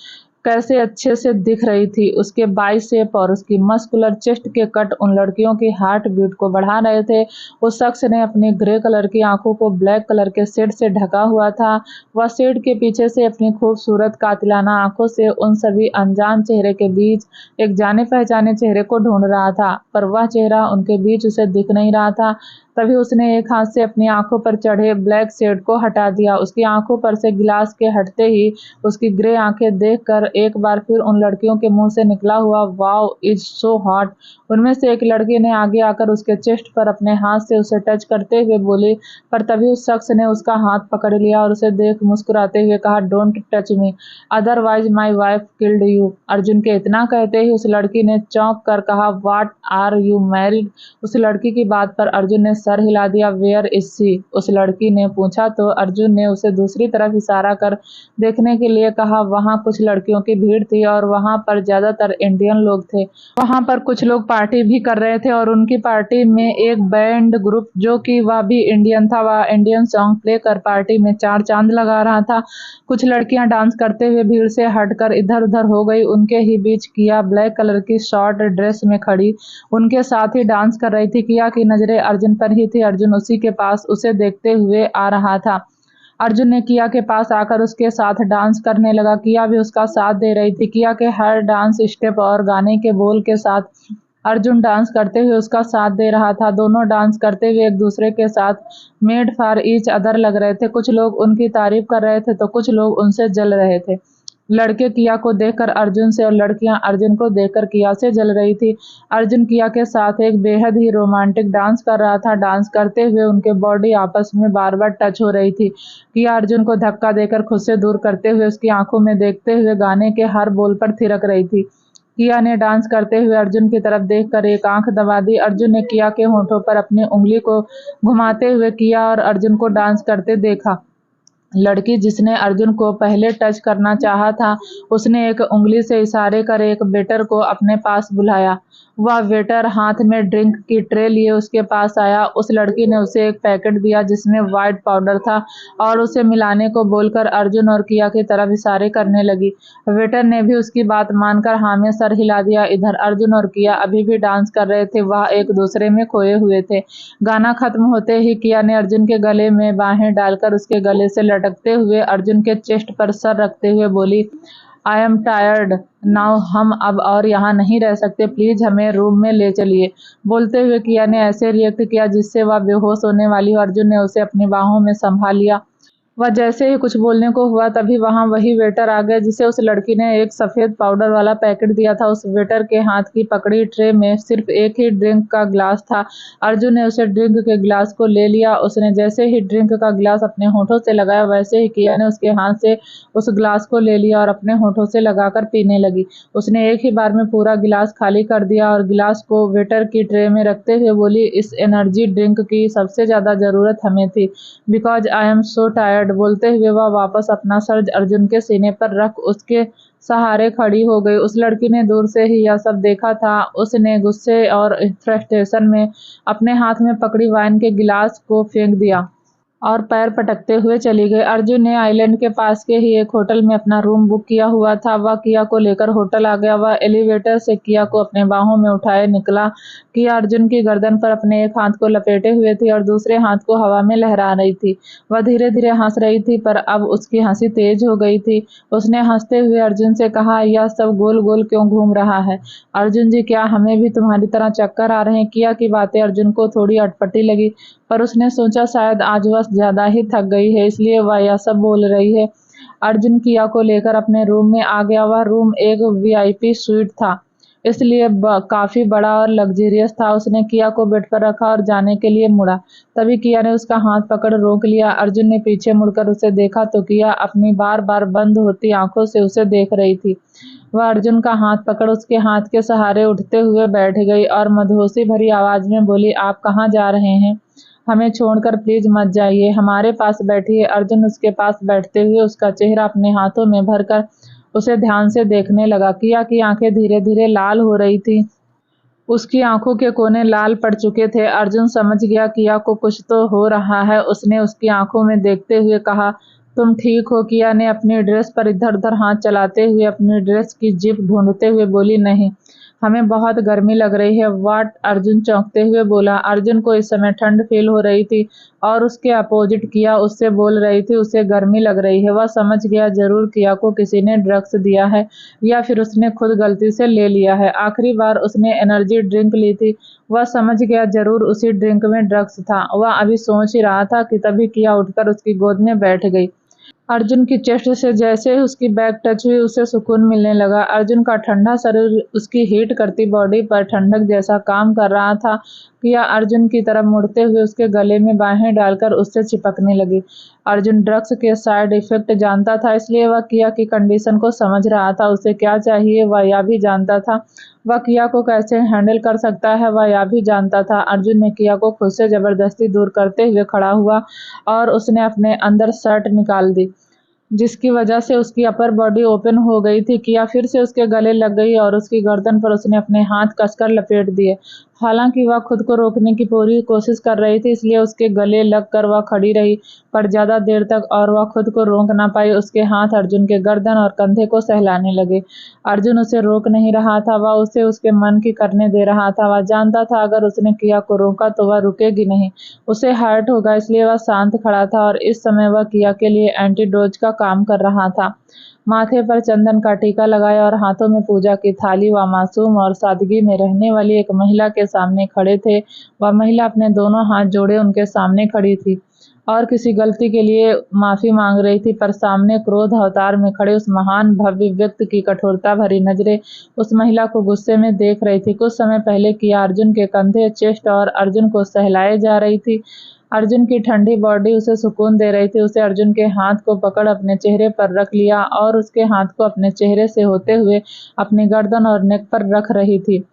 कैसे अच्छे से दिख रही थी। उसके बाइसेप और उसकी मस्कुलर चेस्ट के कट उन लड़कियों की हार्ट बीट को बढ़ा रहे थे। उस शख्स ने अपनी ग्रे कलर की आंखों को ब्लैक कलर के शेड से ढका हुआ था। वह शेड के पीछे से अपनी खूबसूरत कातिलाना आंखों से उन सभी अनजान चेहरे के बीच एक जाने पहचाने चेहरे को ढूंढ रहा था, पर वह चेहरा उनके बीच उसे दिख नहीं रहा था। तभी उसने एक हाथ से अपनी आंखों पर चढ़े ब्लैक शेड को हटा दिया। उसकी आंखों पर से गिलास के हटते ही उसकी ग्रे आंखें देखकर एक बार फिर उन लड़कियों के मुंह से निकला हुआ वाओ इज सो हॉट। उनमें से एक लड़की ने आगे आकर उसके चेस्ट पर अपने हाथ से उसे टच करते हुए बोली, पर तभी उस शख्स ने उसका हाथ पकड़ लिया और उसे देख मुस्कुराते हुए कहा, don't touch me, otherwise my wife killed you. Arjun के इतना कहते ही उस लड़की ने चौंक कर कहा, व्हाट आर यू मैरिड। उस लड़की की बात पर अर्जुन ने सर हिला दिया। वेयर इज सी, उस लड़की ने पूछा तो अर्जुन ने उसे दूसरी तरफ इशारा कर देखने के लिए कहा। वहां कुछ लड़कियों की भीड़ थी और वहां पर ज्यादातर इंडियन लोग थे। वहां पर कुछ लोग पार्टी भी कर रहे थे और उनकी पार्टी में एक बैंड ग्रुप, जो कि वह भी इंडियन था, वह इंडियन सॉन्ग प्ले कर पार्टी में चार चांद लगा रहा था। कुछ लड़कियां डांस करते हुए भीड़ से हटकर इधर उधर हो गई। उनके ही बीच किया ब्लैक कलर की शॉर्ट ड्रेस में खड़ी उनके साथ ही डांस कर रही थी। किया की नजरें अर्जुन पर ही थी। अर्जुन उसी के पास उसे देखते हुए आ रहा था। अर्जुन ने किया के पास आकर उसके साथ डांस करने लगा। किया भी उसका साथ दे रही थी। किया के हर डांस स्टेप और गाने के बोल के साथ अर्जुन डांस करते हुए उसका साथ दे रहा था। दोनों डांस करते हुए एक दूसरे के साथ मेड फॉर ईच अदर लग रहे थे। कुछ लोग उनकी तारीफ कर रहे थे तो कुछ लोग उनसे जल रहे थे। लड़के किया को देखकर अर्जुन से और लड़कियां अर्जुन को देखकर किया से जल रही थी। अर्जुन किया के साथ एक बेहद ही रोमांटिक डांस कर रहा था। डांस करते हुए उनके बॉडी आपस में बार बार टच हो रही थी। किया अर्जुन को धक्का देकर खुद से दूर करते हुए उसकी आंखों में देखते हुए गाने के हर बोल पर थिरक रही थी। किया ने डांस करते हुए अर्जुन की तरफ देखकर एक आंख दबा दी। अर्जुन ने किया के होठों पर अपनी उंगली को घुमाते हुए किया और अर्जुन को डांस करते देखा। लड़की जिसने अर्जुन को पहले टच करना चाहा था, उसने एक उंगली से इशारे कर एक वेटर को अपने पास बुलाया। वह वेटर हाथ में ड्रिंक की ट्रे लिए उसके पास आया। उस लड़की ने उसे एक पैकेट दिया जिसमें व्हाइट पाउडर था और उसे मिलाने को बोलकर अर्जुन और किया की तरफ इशारे करने लगी। वेटर ने भी उसकी बात मानकर हाँ में सर हिला दिया। इधर अर्जुन और किया अभी भी डांस कर रहे थे। वह एक दूसरे में खोए हुए थे। गाना खत्म होते ही किया ने अर्जुन के गले में बाहें डालकर उसके गले से लटकते हुए अर्जुन के चेस्ट पर सर रखते हुए बोली, आई एम टायर्ड नाउ, हम अब और यहाँ नहीं रह सकते, प्लीज हमें रूम में ले चलिए। बोलते हुए किया ने ऐसे रिएक्ट किया जिससे वह बेहोश होने वाली हो। अर्जुन ने उसे अपनी बाहों में संभाल लिया। वह जैसे ही कुछ बोलने को हुआ तभी वहां वही वेटर आ गया जिसे उस लड़की ने एक सफेद पाउडर वाला पैकेट दिया था। उस वेटर के हाथ की पकड़ी ट्रे में सिर्फ एक ही ड्रिंक का ग्लास था। अर्जुन ने उसे ड्रिंक के ग्लास को ले लिया। उसने जैसे ही ड्रिंक का ग्लास अपने होठों से लगाया, वैसे ही किया ने उसके हाथ से उस ग्लास को ले लिया और अपने होठों से लगाकर पीने लगी। उसने एक ही बार में पूरा गिलास खाली कर दिया और गिलास को वेटर की ट्रे में रखते हुए बोली, इस एनर्जी ड्रिंक की सबसे ज्यादा जरूरत हमें थी, because I am so tired. बोलते हुए वह वापस अपना सर अर्जुन के सीने पर रख उसके सहारे खड़ी हो गई। उस लड़की ने दूर से ही यह सब देखा था। उसने गुस्से और फ्रस्ट्रेशन में अपने हाथ में पकड़ी वाइन के गिलास को फेंक दिया। और पैर पटकते हुए चली गई। अर्जुन ने आइलैंड के पास के ही एक होटल में अपना रूम बुक किया हुआ था। वह किया को लेकर होटल आ गया। वह एलिवेटर से किया को अपने बाहों में उठाए निकला। किया अर्जुन की गर्दन पर अपने एक हाथ को लपेटे हुए थी और दूसरे हाथ को हवा में लहरा रही थी। वह धीरे धीरे हंस रही थी, पर अब उसकी हंसी तेज हो गई थी। उसने हंसते हुए अर्जुन से कहा, यह सब गोल गोल क्यों घूम रहा है? अर्जुन जी, क्या हमें भी तुम्हारी तरह चक्कर आ रहे हैं? किया की बातें अर्जुन को थोड़ी अटपटी लगी, पर उसने सोचा शायद आज वह ज्यादा ही थक गई है, इसलिए वह यह सब बोल रही है। अर्जुन किया को लेकर अपने रूम में आ गया। वह रूम एक वीआईपी स्वीट था, इसलिए काफी बड़ा और लग्जरियस था। उसने किया को बेड पर रखा और जाने के लिए मुड़ा। तभी किया ने उसका हाथ पकड़ रोक लिया। अर्जुन ने पीछे मुड़कर उसे देखा तो किया अपनी बार बार बंद होती आंखों से उसे देख रही थी। वह अर्जुन का हाथ पकड़ उसके हाथ के सहारे उठते हुए बैठ गई और मदहोशी भरी आवाज में बोली, आप कहाँ जा रहे हैं? हमें छोड़कर प्लीज मत जाइए, हमारे पास बैठिए। अर्जुन उसके पास बैठते हुए उसका चेहरा अपने हाथों में भरकर उसे ध्यान से देखने लगा। किया की आंखें धीरे धीरे लाल हो रही थी। उसकी आंखों के कोने लाल पड़ चुके थे। अर्जुन समझ गया किया को कुछ तो हो रहा है। उसने उसकी आंखों में देखते हुए कहा, तुम ठीक हो? किया ने अपनी ड्रेस पर इधर उधर हाथ चलाते हुए अपनी ड्रेस की जिप ढूंढते हुए बोली, नहीं, हमें बहुत गर्मी लग रही है। वाट? अर्जुन चौंकते हुए बोला। अर्जुन को इस समय ठंड फील हो रही थी और उसके अपोजिट किया उससे बोल रही थी उसे गर्मी लग रही है। वह समझ गया जरूर किया को किसी ने ड्रग्स दिया है या फिर उसने खुद गलती से ले लिया है। आखिरी बार उसने एनर्जी ड्रिंक ली थी, वह समझ गया जरूर उसी ड्रिंक में ड्रग्स था। वह अभी सोच ही रहा था कि तभी किया उठकर उसकी गोद में बैठ गई। अर्जुन की चेस्ट से जैसे ही उसकी बैक टच हुई उसे सुकून मिलने लगा। अर्जुन का ठंडा शरीर उसकी हीट करती बॉडी पर ठंडक जैसा काम कर रहा था। किया अर्जुन की तरफ मुड़ते हुए उसके गले में बाहें डालकर उससे चिपकने लगी। अर्जुन ड्रग्स के साइड इफेक्ट जानता था, इसलिए वह किया की कंडीशन को समझ रहा था। उसे क्या चाहिए वह यह भी जानता था। वह किया को कैसे हैंडल कर सकता है वह यह भी जानता था। अर्जुन ने किया को खुद से जबरदस्ती दूर करते हुए खड़ा हुआ और उसने अपने अंदर शर्ट निकाल दी, जिसकी वजह से उसकी अपर बॉडी ओपन हो गई थी। किया फिर से उसके गले लग गई और उसकी गर्दन पर उसने अपने हाथ कसकर लपेट दिए। हालांकि वह खुद को रोकने की पूरी कोशिश कर रही थी, इसलिए उसके गले लगकर वह खड़ी रही, पर ज्यादा देर तक और वह खुद को रोक ना पाई। उसके हाथ अर्जुन के गर्दन और कंधे को सहलाने लगे। अर्जुन उसे रोक नहीं रहा था, वह उसे उसके मन की करने दे रहा था। वह जानता था अगर उसने किया को रोका तो वह रुकेगी नहीं, उसे हर्ट होगा, इसलिए वह शांत खड़ा था और इस समय वह किया के लिए एंटीडोज का काम कर रहा था। माथे पर चंदन का टीका लगाया और हाथों में पूजा की थाली व मासूम और सादगी में रहने वाली एक महिला के सामने खड़े थे। वह महिला अपने दोनों हाथ जोड़े उनके सामने खड़ी थी और किसी गलती के लिए माफी मांग रही थी, पर सामने क्रोध अवतार में खड़े उस महान भव्य व्यक्ति की कठोरता भरी नजरें उस महिला को गुस्से में देख रही थी। कुछ समय पहले किया अर्जुन के कंधे, चेस्ट और अर्जुन को सहलाए जा रही थी। अर्जुन की ठंडी बॉडी उसे सुकून दे रही थी। उसे अर्जुन के हाथ को पकड़ अपने चेहरे पर रख लिया और उसके हाथ को अपने चेहरे से होते हुए अपनी गर्दन और नेक पर रख रही थी।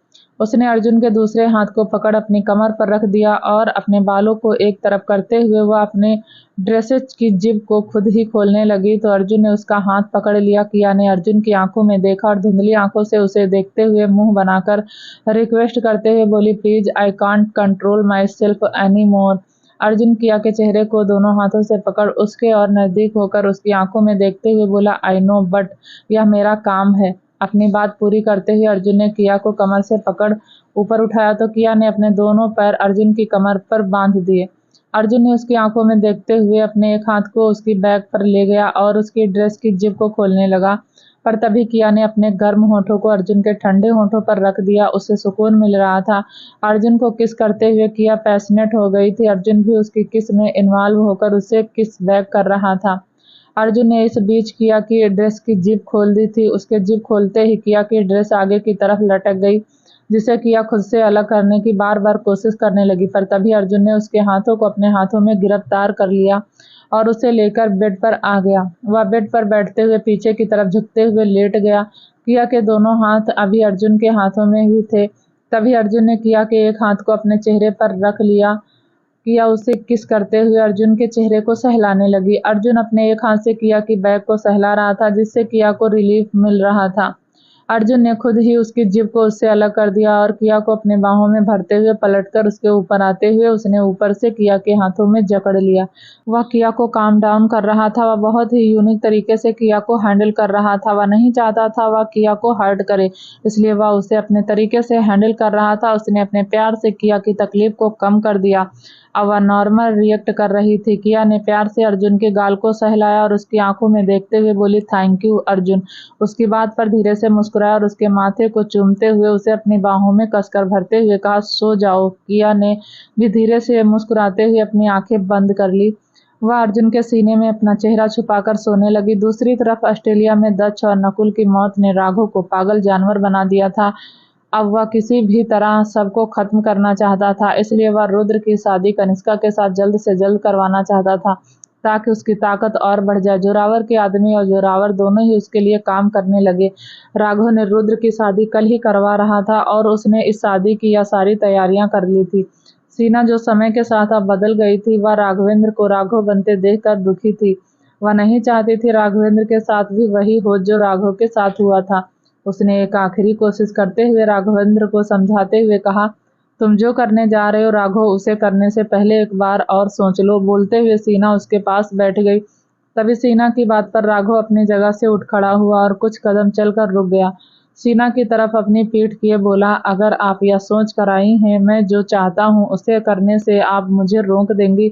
उसने अर्जुन के दूसरे हाथ को पकड़ अपनी कमर पर रख दिया और अपने बालों को एक तरफ करते हुए वह अपने ड्रेसेज की जिप को खुद ही खोलने लगी तो अर्जुन ने उसका हाथ पकड़ लिया। किया ने अर्जुन की आंखों में देखा और धुंधली आंखों से उसे देखते हुए मुंह बनाकर रिक्वेस्ट करते हुए बोली, please, I can't control my self any more. Arjun किया के चेहरे को दोनों हाथों से पकड़ उसके और नजदीक होकर उसकी आंखों में देखते हुए बोला, आई नो, बट यह मेरा काम है। अपनी बात पूरी करते हुए अर्जुन ने किया को कमर से पकड़ ऊपर उठाया तो किया ने अपने दोनों पैर अर्जुन की कमर पर बांध दिए। अर्जुन ने उसकी आंखों में देखते हुए अपने एक हाथ को उसकी बैक पर ले गया और उसकी ड्रेस की जिप को खोलने लगा, पर तभी किया ने अपने गर्म होठों को अर्जुन के ठंडे होठों पर रख दिया। उसे सुकून मिल रहा था। अर्जुन को किस करते हुए किया पैशनेट हो गई थी। अर्जुन भी उसकी किस में इन्वॉल्व होकर उसे किस बैक कर रहा था। अर्जुन ने इस बीच किया की ड्रेस की जिप खोल दी थी। उसके जिप खोलते ही किया की ड्रेस आगे की तरफ लटक गई, जिसे किया खुद से अलग करने की बार बार कोशिश करने लगी, पर तभी अर्जुन ने उसके हाथों को अपने हाथों में गिरफ्तार कर लिया और उसे लेकर बेड पर आ गया। वह बेड पर बैठते हुए पीछे की तरफ झुकते हुए लेट गया। किया के दोनों हाथ अभी अर्जुन के हाथों में ही थे। तभी अर्जुन ने किया के एक हाथ को अपने चेहरे पर रख लिया। किया उसे किस करते हुए अर्जुन के चेहरे को सहलाने लगी। अर्जुन अपने एक हाथ से किया की बैक को सहला रहा था, जिससे किया को रिलीफ मिल रहा था। अर्जुन ने खुद ही उसकी जिभ को उससे अलग कर दिया और किया को अपने बाहों में भरते हुए पलटकर उसके ऊपर आते हुए उसने ऊपर से किया के हाथों में जकड़ लिया। वह किया को काम डाउन कर रहा था। वह बहुत ही यूनिक तरीके से किया को हैंडल कर रहा था। वह नहीं चाहता था वह किया को हर्ट करे, इसलिए वह उसे अपने तरीके से हैंडल कर रहा था। उसने अपने प्यार से किया की तकलीफ को कम कर दिया। अब वह नॉर्मल रिएक्ट कर रही थी। किया ने प्यार से अर्जुन के गाल को सहलाया और उसकी आंखों में देखते हुए बोली, थैंक यू अर्जुन। उसकी बात पर धीरे से मुस्कुराया और उसके माथे को चूमते हुए उसे अपनी बाहों में कसकर भरते हुए कहा, सो जाओ। किया ने भी धीरे से मुस्कुराते हुए अपनी आंखें बंद कर ली। वह अर्जुन के सीने में अपना चेहरा छुपाकर सोने लगी। दूसरी तरफ ऑस्ट्रेलिया में दक्ष और नकुल की मौत ने राघव को पागल जानवर बना दिया था। अब वह किसी भी तरह सबको खत्म करना चाहता था, इसलिए वह रुद्र की शादी कनिष्का के साथ जल्द से जल्द करवाना चाहता था ताकि उसकी ताकत और बढ़ जाए। जोरावर के आदमी और जोरावर दोनों ही उसके लिए काम करने लगे। राघव ने रुद्र की शादी कल ही करवा रहा था और उसने इस शादी की यह सारी तैयारियां कर ली थी। सीना जो समय के साथ अब बदल गई थी, वह राघवेंद्र को राघव बनते देखकर दुखी थी। वह नहीं चाहती थी राघवेंद्र के साथ भी वही हो जो राघव के साथ हुआ था। उसने एक आखिरी कोशिश करते हुए राघवेंद्र को समझाते हुए कहा, तुम जो करने जा रहे हो राघव, उसे करने से पहले एक बार और सोच लो। बोलते हुए सीना उसके पास बैठ गई। तभी सीना की बात पर राघव अपनी जगह से उठ खड़ा हुआ और कुछ कदम चलकर रुक गया। सीना की तरफ अपनी पीठ किए बोला, अगर आप यह सोच कर आई हैं मैं जो चाहता हूँ उसे करने से आप मुझे रोक देंगी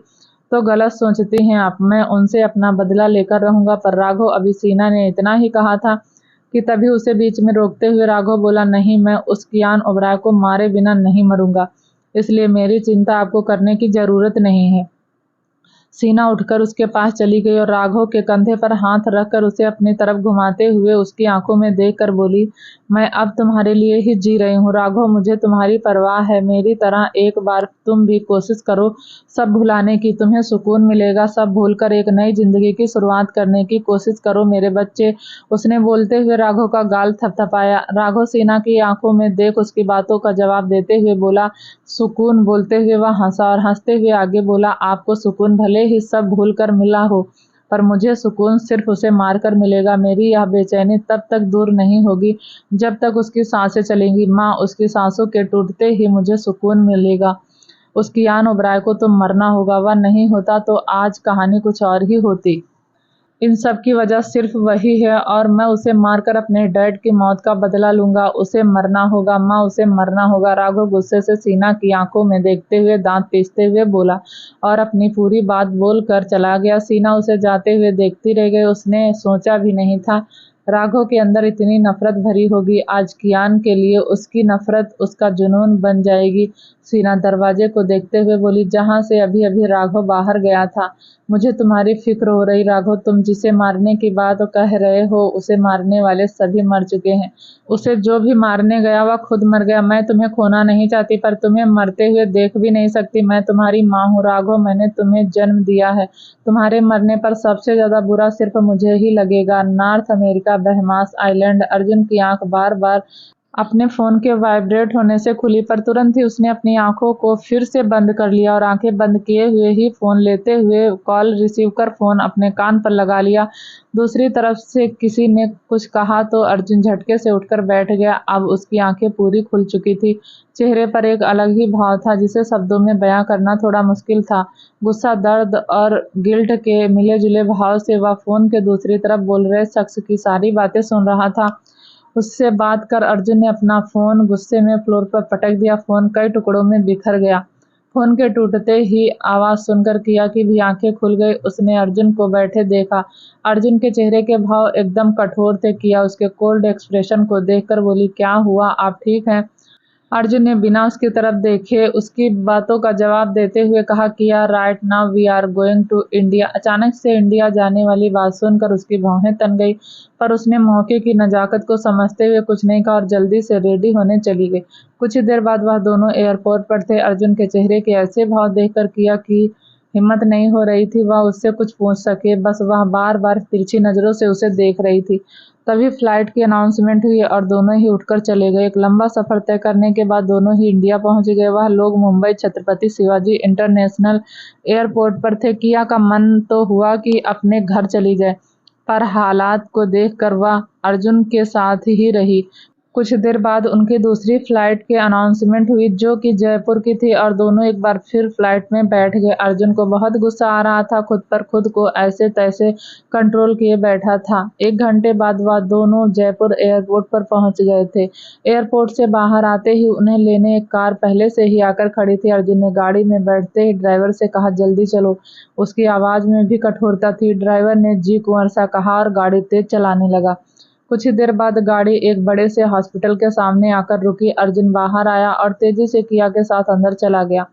तो गलत सोचती हैं आप। मैं उनसे अपना बदला लेकर रहूंगा। पर राघव, अभी सीना ने इतना ही कहा था कि तभी उसे बीच में रोकते हुए राघव बोला, नहीं, मैं उस कियान ओबराय को मारे बिना नहीं मरूंगा, इसलिए मेरी चिंता आपको करने की जरूरत नहीं है। सीना उठकर उसके पास चली गई और राघव के कंधे पर हाथ रखकर उसे अपनी तरफ घुमाते हुए उसकी आंखों में देखकर बोली, मैं अब तुम्हारे लिए ही जी रही हूँ राघव, मुझे तुम्हारी परवाह है। मेरी तरह एक बार तुम भी कोशिश करो सब भुलाने की, तुम्हें सुकून मिलेगा। सब भूलकर एक नई जिंदगी की शुरुआत करने की कोशिश करो मेरे बच्चे। उसने बोलते हुए राघव का गाल थपथपाया। राघव सीना की आंखों में देख उसकी बातों का जवाब देते हुए बोला, सुकून। बोलते हुए वह हंसा और हंसते हुए आगे बोला, आपको सुकून भले ही सब भूल कर मिला हो, पर मुझे सुकून सिर्फ उसे मारकर मिलेगा। मेरी यह बेचैनी तब तक दूर नहीं होगी जब तक उसकी सांसें चलेंगी। माँ, उसकी सांसों के टूटते ही मुझे सुकून मिलेगा। उस कियान ओबराय को तो मरना होगा। वह नहीं होता तो आज कहानी कुछ और ही होती। इन सब की वजह सिर्फ वही है और मैं उसे मारकर अपने डैड की मौत का बदला लूंगा। उसे मरना होगा माँ, उसे मरना होगा। राघव गुस्से से सीना की आंखों में देखते हुए दांत पीसते हुए बोला और अपनी पूरी बात बोल कर चला गया। सीना उसे जाते हुए देखती रह गई। उसने सोचा भी नहीं था राघव के अंदर इतनी नफरत भरी होगी। आज कियान के लिए उसकी नफरत उसका जुनून बन जाएगी। सीना दरवाजे को देखते हुए बोली, जहां से अभी अभी राघव बाहर गया था। मुझे तुम्हारी फिक्र हो रही राघव। तुम जिसे मारने की बात कह रहे हो उसे मारने वाले सभी मर चुके हैं। उसे जो भी मारने गया वह खुद मर गया। मैं तुम्हें खोना नहीं चाहती पर तुम्हें मरते हुए देख भी नहीं सकती। मैं तुम्हारी माँ हूँ राघव, मैंने तुम्हें जन्म दिया है। तुम्हारे मरने पर सबसे ज्यादा बुरा सिर्फ मुझे ही लगेगा। North America, Bahamas island. Arjun की आंख बार बार अपने फोन के वाइब्रेट होने से खुली, पर तुरंत ही उसने अपनी आंखों को फिर से बंद कर लिया और आंखें बंद किए हुए ही फोन लेते हुए कॉल रिसीव कर फोन अपने कान पर लगा लिया। दूसरी तरफ से किसी ने कुछ कहा तो अर्जुन झटके से उठकर बैठ गया। अब उसकी आंखें पूरी खुल चुकी थी। चेहरे पर एक अलग ही भाव था जिसे शब्दों में बयां करना थोड़ा मुश्किल था। गुस्सा, दर्द और गिल्ट के मिले जुले भाव से वह फोन के दूसरी तरफ बोल रहे शख्स की सारी बातें सुन रहा था। उससे बात कर अर्जुन ने अपना फोन गुस्से में फ्लोर पर पटक दिया। फोन कई टुकड़ों में बिखर गया। फोन के टूटते ही आवाज सुनकर किया की भी आंखें खुल गई। उसने अर्जुन को बैठे देखा। अर्जुन के चेहरे के भाव एकदम कठोर थे। किया उसके कोल्ड एक्सप्रेशन को देखकर बोली, क्या हुआ, आप ठीक हैं? अर्जुन ने बिना उसकी तरफ देखे उसकी बातों का जवाब देते हुए कहा, किया right now we are going to India. अचानक से इंडिया जाने वाली बात सुनकर उसकी भौहें तन गई, पर उसने मौके की नजाकत को समझते हुए कुछ नहीं कहा और जल्दी से रेडी होने चली गई। कुछ ही देर बाद वह दोनों एयरपोर्ट पर थे। अर्जुन के चेहरे के ऐसे भाव देखकर किया की हिम्मत नहीं हो रही थी वह उससे कुछ पूछ सके, बस वह बार बार तिरछी नजरों से उसे देख रही थी। तभी फ्लाइट की अनाउंसमेंट हुई और दोनों ही उठकर चले गए। एक लंबा सफर तय करने के बाद दोनों ही इंडिया पहुंच गए। वह लोग मुंबई छत्रपति शिवाजी इंटरनेशनल एयरपोर्ट पर थे। किया का मन तो हुआ कि अपने घर चली जाए, पर हालात को देखकर वह अर्जुन के साथ ही रही। कुछ देर बाद उनकी दूसरी फ्लाइट की अनाउंसमेंट हुई, जो कि जयपुर की थी, और दोनों एक बार फिर फ्लाइट में बैठ गए। अर्जुन को बहुत गुस्सा आ रहा था, खुद पर खुद को ऐसे तैसे कंट्रोल किए बैठा था। 1 घंटे बाद वह दोनों जयपुर एयरपोर्ट पर पहुंच गए थे। एयरपोर्ट से बाहर आते ही उन्हें लेने एक कार पहले से ही आकर खड़ी थी। अर्जुन ने गाड़ी में बैठते ही ड्राइवर से कहा, जल्दी चलो। उसकी आवाज में भी कठोरता थी। ड्राइवर ने जी कुंवर सा कहा और गाड़ी तेज चलाने लगा। कुछ ही देर बाद गाड़ी एक बड़े से हॉस्पिटल के सामने आकर रुकी। अर्जुन बाहर आया और तेजी से किया के साथ अंदर चला गया।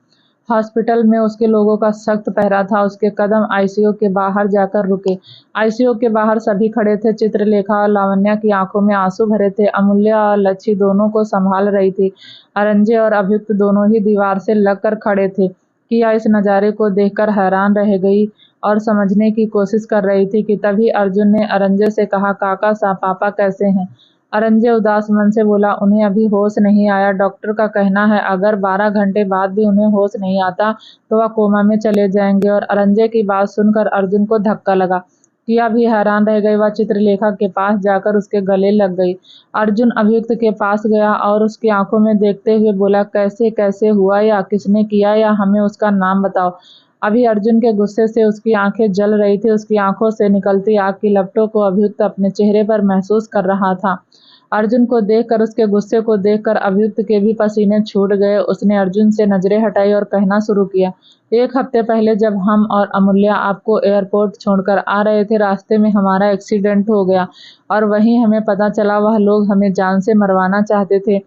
हॉस्पिटल में उसके लोगों का सख्त पहरा था। उसके कदम आईसीयू के बाहर जाकर रुके। आईसीयू के बाहर सभी खड़े थे। चित्रलेखा और लावण्या की आंखों में आंसू भरे थे। अमूल्य और लच्छी दोनों को संभाल रही थी। अरंजे और अभियुक्त दोनों ही दीवार से लगकर खड़े थे। किया इस नजारे को देखकर हैरान रह गई और समझने की कोशिश कर रही थी कि तभी अर्जुन ने अरंजे से कहा, काका साहब, पापा कैसे हैं? अरंजे उदास मन से बोला, उन्हें अभी होश नहीं आया। डॉक्टर का कहना है अगर 12 घंटे बाद भी उन्हें होश नहीं आता तो वह कोमा में चले जाएंगे। और अरंजे की बात सुनकर अर्जुन को धक्का लगा। किया भी हैरान रह गई। वह चित्रलेखा के पास जाकर उसके गले लग गई। अर्जुन अभियुक्त के पास गया और उसकी आंखों में देखते हुए बोला, कैसे कैसे हुआ, या किसने किया, या हमें उसका नाम बताओ। अभी अर्जुन के गुस्से से उसकी आंखें जल रही थी। उसकी आंखों से निकलती आग की लपटों को अभियुक्त अपने चेहरे पर महसूस कर रहा था। अर्जुन को देखकर, उसके गुस्से को देखकर अभियुक्त के भी पसीने छूट गए। उसने अर्जुन से नजरें हटाई और कहना शुरू किया, 1 हफ्ते पहले जब हम और अमूल्या आपको एयरपोर्ट छोड़कर आ रहे थे, रास्ते में हमारा एक्सीडेंट हो गया और वहीं हमें पता चला वह लोग हमें जान से मरवाना चाहते थे।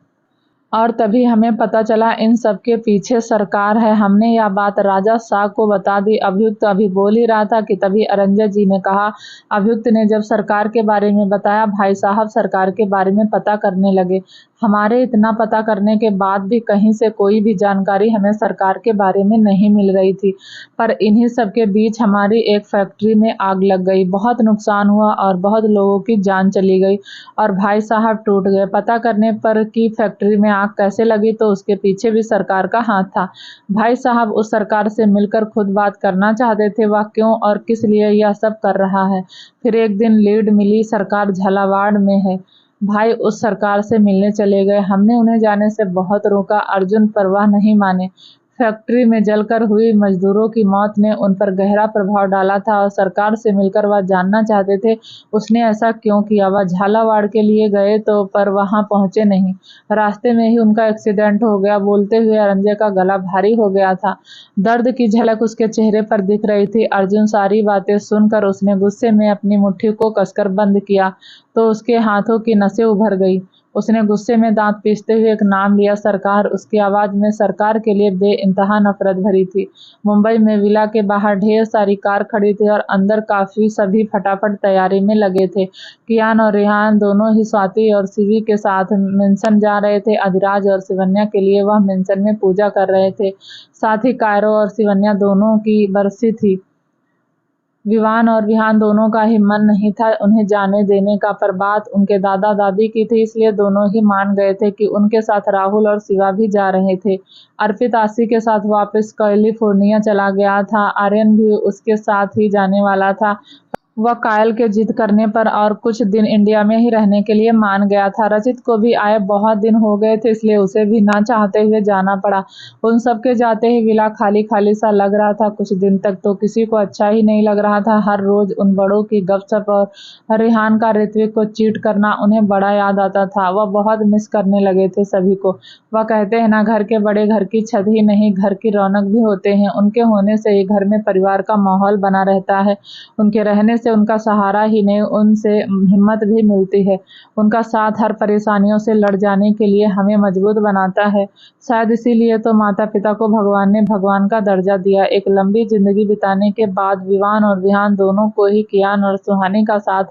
और तभी हमें पता चला इन सब के पीछे सरकार है। हमने यह बात राजा साहब को बता दी। अभियुक्त अभी बोल ही रहा था कि तभी अरंजा जी ने कहा। अभियुक्त ने जब सरकार के बारे में बताया, भाई साहब सरकार के बारे में पता करने लगे। हमारे इतना पता करने के बाद भी कहीं से कोई भी जानकारी हमें सरकार के बारे में नहीं मिल रही थी। पर इन्हीं सब के बीच हमारी एक फैक्ट्री में आग लग गई, बहुत नुकसान हुआ और बहुत लोगों की जान चली गई और भाई साहब टूट गए। पता करने पर कि फैक्ट्री में आग कैसे लगी तो उसके पीछे भी सरकार का हाथ था। भाई साहब उस सरकार से मिलकर खुद बात करना चाहते थे, वह क्यों और किस लिए यह सब कर रहा है। फिर एक दिन लीड मिली, सरकार झालावाड़ में है। भाई उस सरकार से मिलने चले गए। हमने उन्हें जाने से बहुत रोका। अर्जुन परवाह नहीं माने। फैक्ट्री में जलकर हुई मजदूरों की मौत ने उन पर गहरा प्रभाव डाला था और सरकार से मिलकर वह जानना चाहते थे उसने ऐसा क्यों किया। वह झालावाड़ के लिए गए तो पर वहां पहुंचे नहीं। रास्ते में ही उनका एक्सीडेंट हो गया। बोलते हुए अरंजे का गला भारी हो गया था। दर्द की झलक उसके चेहरे पर दिख रही थी। अर्जुन सारी बातें सुनकर उसने गुस्से में अपनी मुट्ठी को कसकर बंद किया तो उसके हाथों की नसें उभर गई। उसने गुस्से में दांत पीसते हुए एक नाम लिया, सरकार। उसकी आवाज में सरकार के लिए बेइंतहा नफरत भरी थी। मुंबई में विला के बाहर ढेर सारी कार खड़ी थी और अंदर काफी सभी फटाफट तैयारी में लगे थे। कियान और रेहान दोनों ही स्वाति और शिवी के साथ मेंशन जा रहे थे। अधिराज और शिवन्या के लिए वह मेंशन में पूजा कर रहे थे। साथ ही कायरो और शिवन्या दोनों की बरसी थी। विवान और विहान दोनों का ही मन नहीं था उन्हें जाने देने का, पर बात उनके दादा दादी की थी इसलिए दोनों ही मान गए थे कि उनके साथ राहुल और शिवा भी जा रहे थे। अर्पित आशी के साथ वापस कैलिफोर्निया चला गया था। आर्यन भी उसके साथ ही जाने वाला था। वह कायल के जिद करने पर और कुछ दिन इंडिया में ही रहने के लिए मान गया था। रचित को भी आए बहुत दिन हो गए थे इसलिए उसे भी ना चाहते हुए जाना पड़ा। उन सबके जाते ही विला खाली खाली सा लग रहा था। कुछ दिन तक तो किसी को अच्छा ही नहीं लग रहा था। हर रोज उन बड़ों की गपशप और रेहान का ऋत्विक को चीट करना उन्हें बड़ा याद आता था। वह बहुत मिस करने लगे थे सभी को। वह कहते हैं ना, घर के बड़े घर की छत ही नहीं घर की रौनक भी होते हैं। उनके होने से ही घर में परिवार का माहौल बना रहता है। उनके रहने से उनका सहारा ही नहीं, उनसे हिम्मत भी मिलती है। उनका साथ हर परेशानियों से लड़ जाने के लिए हमें मजबूत बनाता है। शायद इसीलिए तो माता पिता को भगवान ने भगवान का दर्जा दिया। एक लंबी जिंदगी बिताने के बाद विवान और विहान दोनों को ही कियान और सुहानी का साथ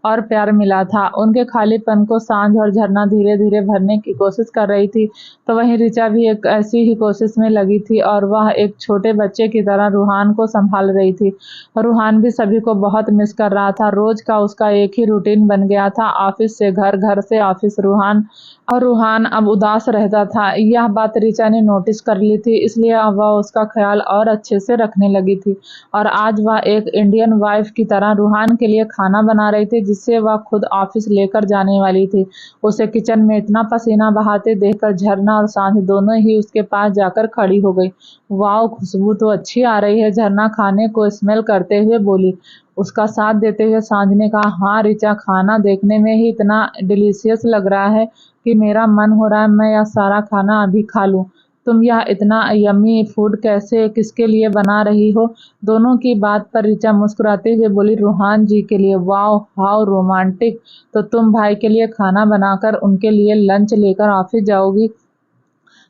और प्यार मिला था। उनके खालीपन को सांझ और झरना धीरे धीरे भरने की कोशिश कर रही थी तो वहीं ऋचा भी एक ऐसी ही कोशिश में लगी थी और वह एक छोटे बच्चे की तरह रूहान को संभाल रही थी। रूहान भी सभी को बहुत मिस कर रहा था। रोज का उसका एक ही रूटीन बन गया था, ऑफिस से घर, घर से ऑफिस। रूहान अब उदास रहता था। यह बात ऋचा ने नोटिस कर ली थी, इसलिए अब वह उसका ख्याल और अच्छे से रखने लगी थी। और आज वह एक इंडियन वाइफ की तरह रूहान के लिए खाना बना रही थी, जिससे वह खुद ऑफिस लेकर जाने वाली थी। उसे किचन में इतना पसीना बहाते देखकर झरना और सांझ दोनों ही उसके पास जाकर खड़ी हो गई। वाओ, खुशबू तो अच्छी आ रही है, झरना खाने को स्मेल करते हुए बोली। उसका साथ देते हुए सांझ ने कहा, हाँ ऋचा, खाना देखने में ही इतना डिलीशियस लग रहा है कि मेरा मन हो रहा है मैं यह सारा खाना अभी खा लूं। तुम यह इतना यम्मी फूड कैसे, किसके लिए बना रही हो? दोनों की बात पर ऋचा मुस्कुराते हुए बोली, रूहान जी के लिए। Wow, how romantic. तो तुम भाई के लिए खाना बनाकर उनके लिए लंच लेकर ऑफिस जाओगी?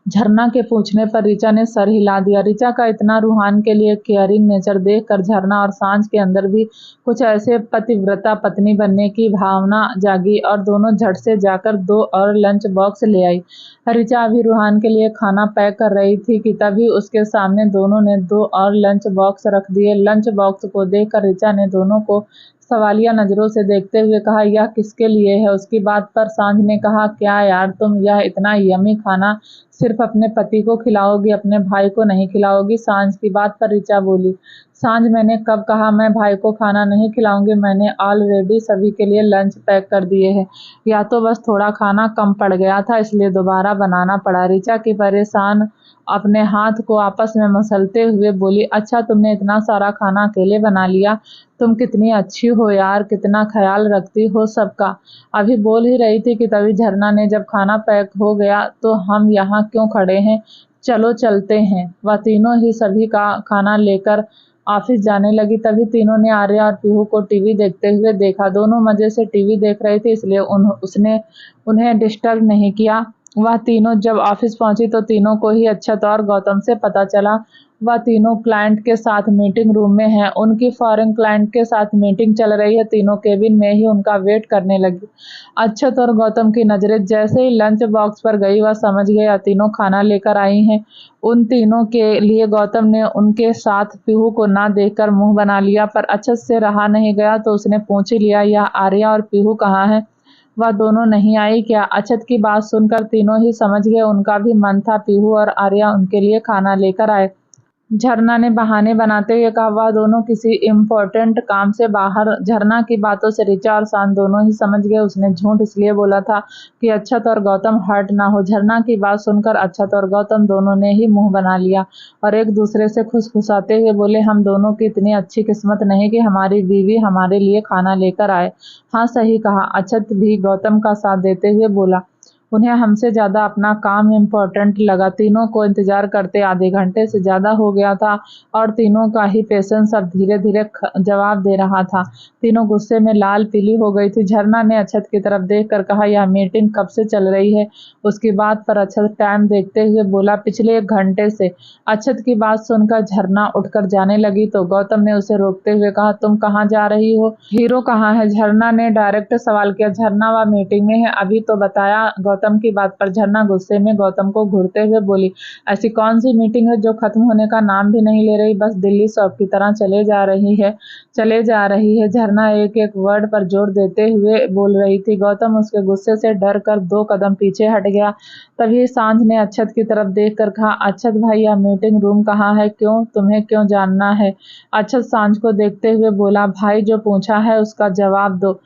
झरना के पूछने पर ऋचा ने सर हिला दिया। ऋचा का इतना रूहान के लिए केयरिंग नेचर देखकर झरना और सांझ के अंदर भी कुछ ऐसे पतिव्रता पत्नी बनने की भावना जागी और दोनों झट से जाकर 2 और लंच बॉक्स ले आई। ऋचा अभी रूहान के लिए खाना पैक कर रही थी कि तभी उसके सामने दोनों ने 2 और लंच बॉक्स रख दिए। लंच बॉक्स को देखकर ऋचा ने दोनों को सवालिया नजरों से देखते हुए कहा, यह किसके लिए है? उसकी बात पर सांझ ने कहा, क्या यार, तुम यह इतना यम्मी खाना सिर्फ अपने पति को खिलाओगी, अपने भाई को नहीं खिलाओगी? सांझ की बात पर ऋचा बोली, सांझ, मैंने कब कहा मैं भाई को खाना नहीं खिलाऊंगी? मैंने ऑलरेडी सभी के लिए लंच पैक कर दिए हैं। या तो बस थोड़ा खाना कम पड़ गया था, इसलिए दोबारा बनाना पड़ा। ऋचा की परेशान अपने हाथ को आपस में मसलते हुए बोली, अच्छा, तुमने इतना सारा खाना अकेले बना लिया? तुम कितनी अच्छी हो यार, कितना ख्याल रखती हो सबका। अभी बोल ही रही थी कि तभी झरना ने, जब खाना पैक हो गया तो हम यहाँ क्यों खड़े हैं, चलो चलते हैं। वह तीनों ही सभी का खाना लेकर ऑफिस जाने लगी। तभी तीनों ने आर्या और पीहू को टीवी देखते हुए देखा। दोनों मजे से टीवी देख रहे थे, इसलिए उसने उन्हें डिस्टर्ब नहीं किया। वह तीनों जब ऑफिस पहुंची तो तीनों को ही अक्षत और गौतम से पता चला। वह तीनों क्लाइंट के साथ मीटिंग रूम में हैं। उनकी फॉरेन क्लाइंट के साथ मीटिंग चल रही है। तीनों केबिन में ही उनका वेट करने लगी। अक्षत और गौतम की नजरें जैसे ही लंच बॉक्स पर गई, वह समझ गया तीनों खाना लेकर आई हैं। उन तीनों के लिए गौतम ने उनके साथ पीहू को ना देखकर मुंह बना लिया, पर अक्षत से रहा नहीं गया तो उसने पूछ ही लिया, यह आर्या और पीहू कहाँ हैं? वह दोनों नहीं आई क्या? अक्षत की बात सुनकर तीनों ही समझ गए, उनका भी मन था पीहू और आर्या उनके लिए खाना लेकर आए। झरना ने बहाने बनाते हुए कहा, वह दोनों किसी इम्पोर्टेंट काम से बाहर। झरना की बातों से ऋचा और शांत दोनों ही समझ गए उसने झूठ इसलिए बोला था कि अक्षत और गौतम हर्ट ना हो। झरना की बात सुनकर अक्षत और गौतम दोनों ने ही मुंह बना लिया और एक दूसरे से खुसखुसाते हुए बोले, हम दोनों की इतनी अच्छी किस्मत नहीं कि हमारी बीवी हमारे लिए खाना लेकर आए। हाँ, सही कहा। अक्षत भी गौतम का साथ देते हुए बोला, उन्हें हमसे ज्यादा अपना काम इम्पोर्टेंट लगा। तीनों को इंतजार करते आधे घंटे से ज्यादा हो गया था और तीनों का ही पेशेंस अब धीरे धीरे जवाब दे रहा था। तीनों गुस्से में लाल पीली हो गई थी। झरना ने अक्षत की तरफ देखकर कहा, यह मीटिंग कब से चल रही है? उसकी बात पर अक्षत टाइम देखते हुए बोला, पिछले 1 घंटे से। अक्षत की बात सुनकर झरना उठकर जाने लगी तो गौतम ने उसे रोकते हुए कहा, तुम कहाँ जा रही हो? हीरो कहाँ है? झरना ने डायरेक्ट सवाल किया। झरना वह मीटिंग में है, अभी तो बताया। गौतम की बात पर झरना गुस्से में गौतम को घूरते हुए बोली, ऐसी कौन सी मीटिंग है जो खत्म होने का नाम भी नहीं ले रही, बस दिल्ली शॉप की तरह चले जा रही है। झरना एक एक वर्ड पर जोर देते हुए बोल रही थी। गौतम उसके गुस्से से डर कर 2 कदम पीछे हट गया। तभी सांझ ने अक्षत की तरफ देखकर कहा, अक्षत भाई, यह मीटिंग रूम कहाँ है? क्यों, तुम्हें क्यों जानना है? अक्षत सांझ को देखते हुए बोला, भाई जो पूछा है उसका जवाब दो,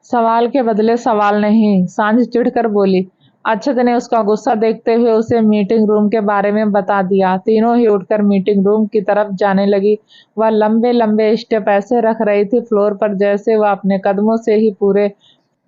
सवाल के बदले सवाल नहीं। सांझ चिढ़कर बोली। अक्षत ने उसका गुस्सा देखते हुए उसे मीटिंग रूम के बारे में बता दिया। तीनों ही उठकर मीटिंग रूम की तरफ जाने लगी। वह लंबे लंबे स्टेप ऐसे रख रही थी फ्लोर पर जैसे वह अपने कदमों से ही पूरे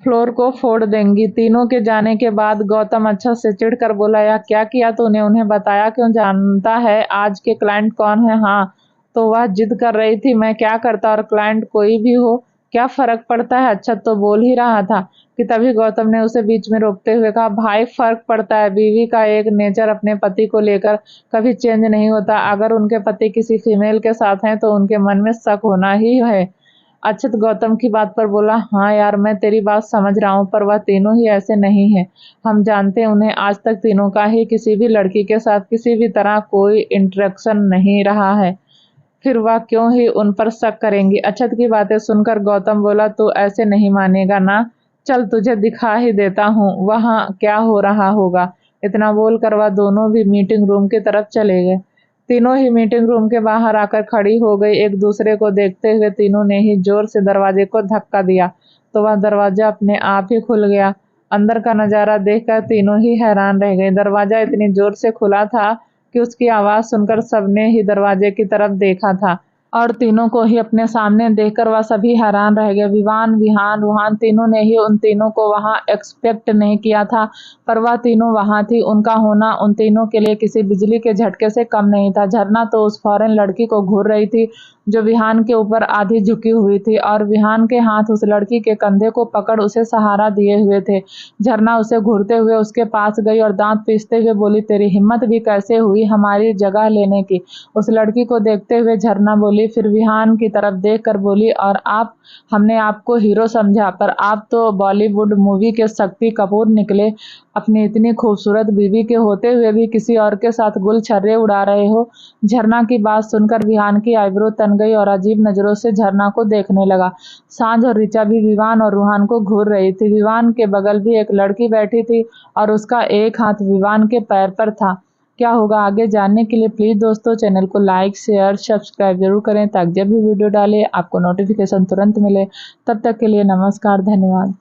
फ्लोर को फोड़ देंगी। तीनों के जाने के बाद गौतम अक्षत से चिढ़कर बोला, या क्या किया तूने? उन्हें बताया क्यों? जानता है आज के क्लाइंट कौन है? हाँ, तो वह जिद कर रही थी, मैं क्या करता, और क्लाइंट कोई भी हो, क्या फर्क पड़ता है? अक्षत तो बोल ही रहा था कि तभी गौतम ने उसे बीच में रोकते हुए कहा, भाई फर्क पड़ता है। बीवी का एक नेचर अपने पति को लेकर कभी चेंज नहीं होता। अगर उनके पति किसी फीमेल के साथ हैं तो उनके मन में शक होना ही है। अक्षत गौतम की बात पर बोला, हाँ यार, मैं तेरी बात समझ रहा हूँ, पर वह तीनों ही ऐसे नहीं है। हम जानते हैं उन्हें, आज तक तीनों का ही किसी भी लड़की के साथ किसी भी तरह कोई इंटरेक्शन नहीं रहा है। फिर वह क्यों ही उन पर शक करेंगी। अक्षत की बातें सुनकर गौतम बोला, तू ऐसे नहीं मानेगा ना, चल तुझे दिखा ही देता हूँ वहाँ क्या हो रहा होगा। इतना बोलकर वह दोनों भी मीटिंग रूम की तरफ चले गए। तीनों ही मीटिंग रूम के बाहर आकर खड़ी हो गई। एक दूसरे को देखते हुए तीनों ने ही जोर से दरवाजे को धक्का दिया तो वह दरवाजा अपने आप ही खुल गया। अंदर का नजारा देखकर तीनों ही हैरान रह गए। दरवाजा इतनी जोर से खुला था कि उसकी आवाज सुनकर सबने ही दरवाजे की तरफ देखा था और तीनों को ही अपने सामने देखकर वह सभी हैरान रह गए। विवान, विहान, रूहान तीनों ने ही उन तीनों को वहां एक्सपेक्ट नहीं किया था, पर वह तीनों वहां थी। उनका होना उन तीनों के लिए किसी बिजली के झटके से कम नहीं था। झरना तो उस फॉरेन लड़की को घूर रही थी जो विहान के ऊपर आधी झुकी हुई थी और विहान के हाथ उस लड़की के कंधे को पकड़ उसे सहारा दिए हुए थे। झरना उसे घूरते हुए उसके पास गई और दांत पीसते हुए बोली, तेरी हिम्मत भी कैसे हुई हमारी जगह लेने की। उस लड़की को देखते हुए झरना बोली, फिर विहान की तरफ देख कर बोली, और आप, हमने आपको हीरो समझा पर आप तो बॉलीवुड मूवी के शक्ति कपूर निकले। अपनी इतनी खूबसूरत बीवी के होते हुए भी किसी और के साथ गुल छर्रे उड़ा रहे हो। झरना की बात सुनकर विहान की आईब्रो तन गई और अजीब नजरों से झरना को देखने लगा। सांझ और ऋचा भी विवान और रूहान को घूर रही थी। विवान के बगल भी एक लड़की बैठी थी और उसका एक हाथ विवान के पैर पर था। क्या होगा आगे जानने के लिए प्लीज दोस्तों चैनल को लाइक, शेयर, सब्सक्राइब जरूर करें ताकि जब भी वीडियो डालें आपको नोटिफिकेशन तुरंत मिले। तब तक के लिए नमस्कार, धन्यवाद।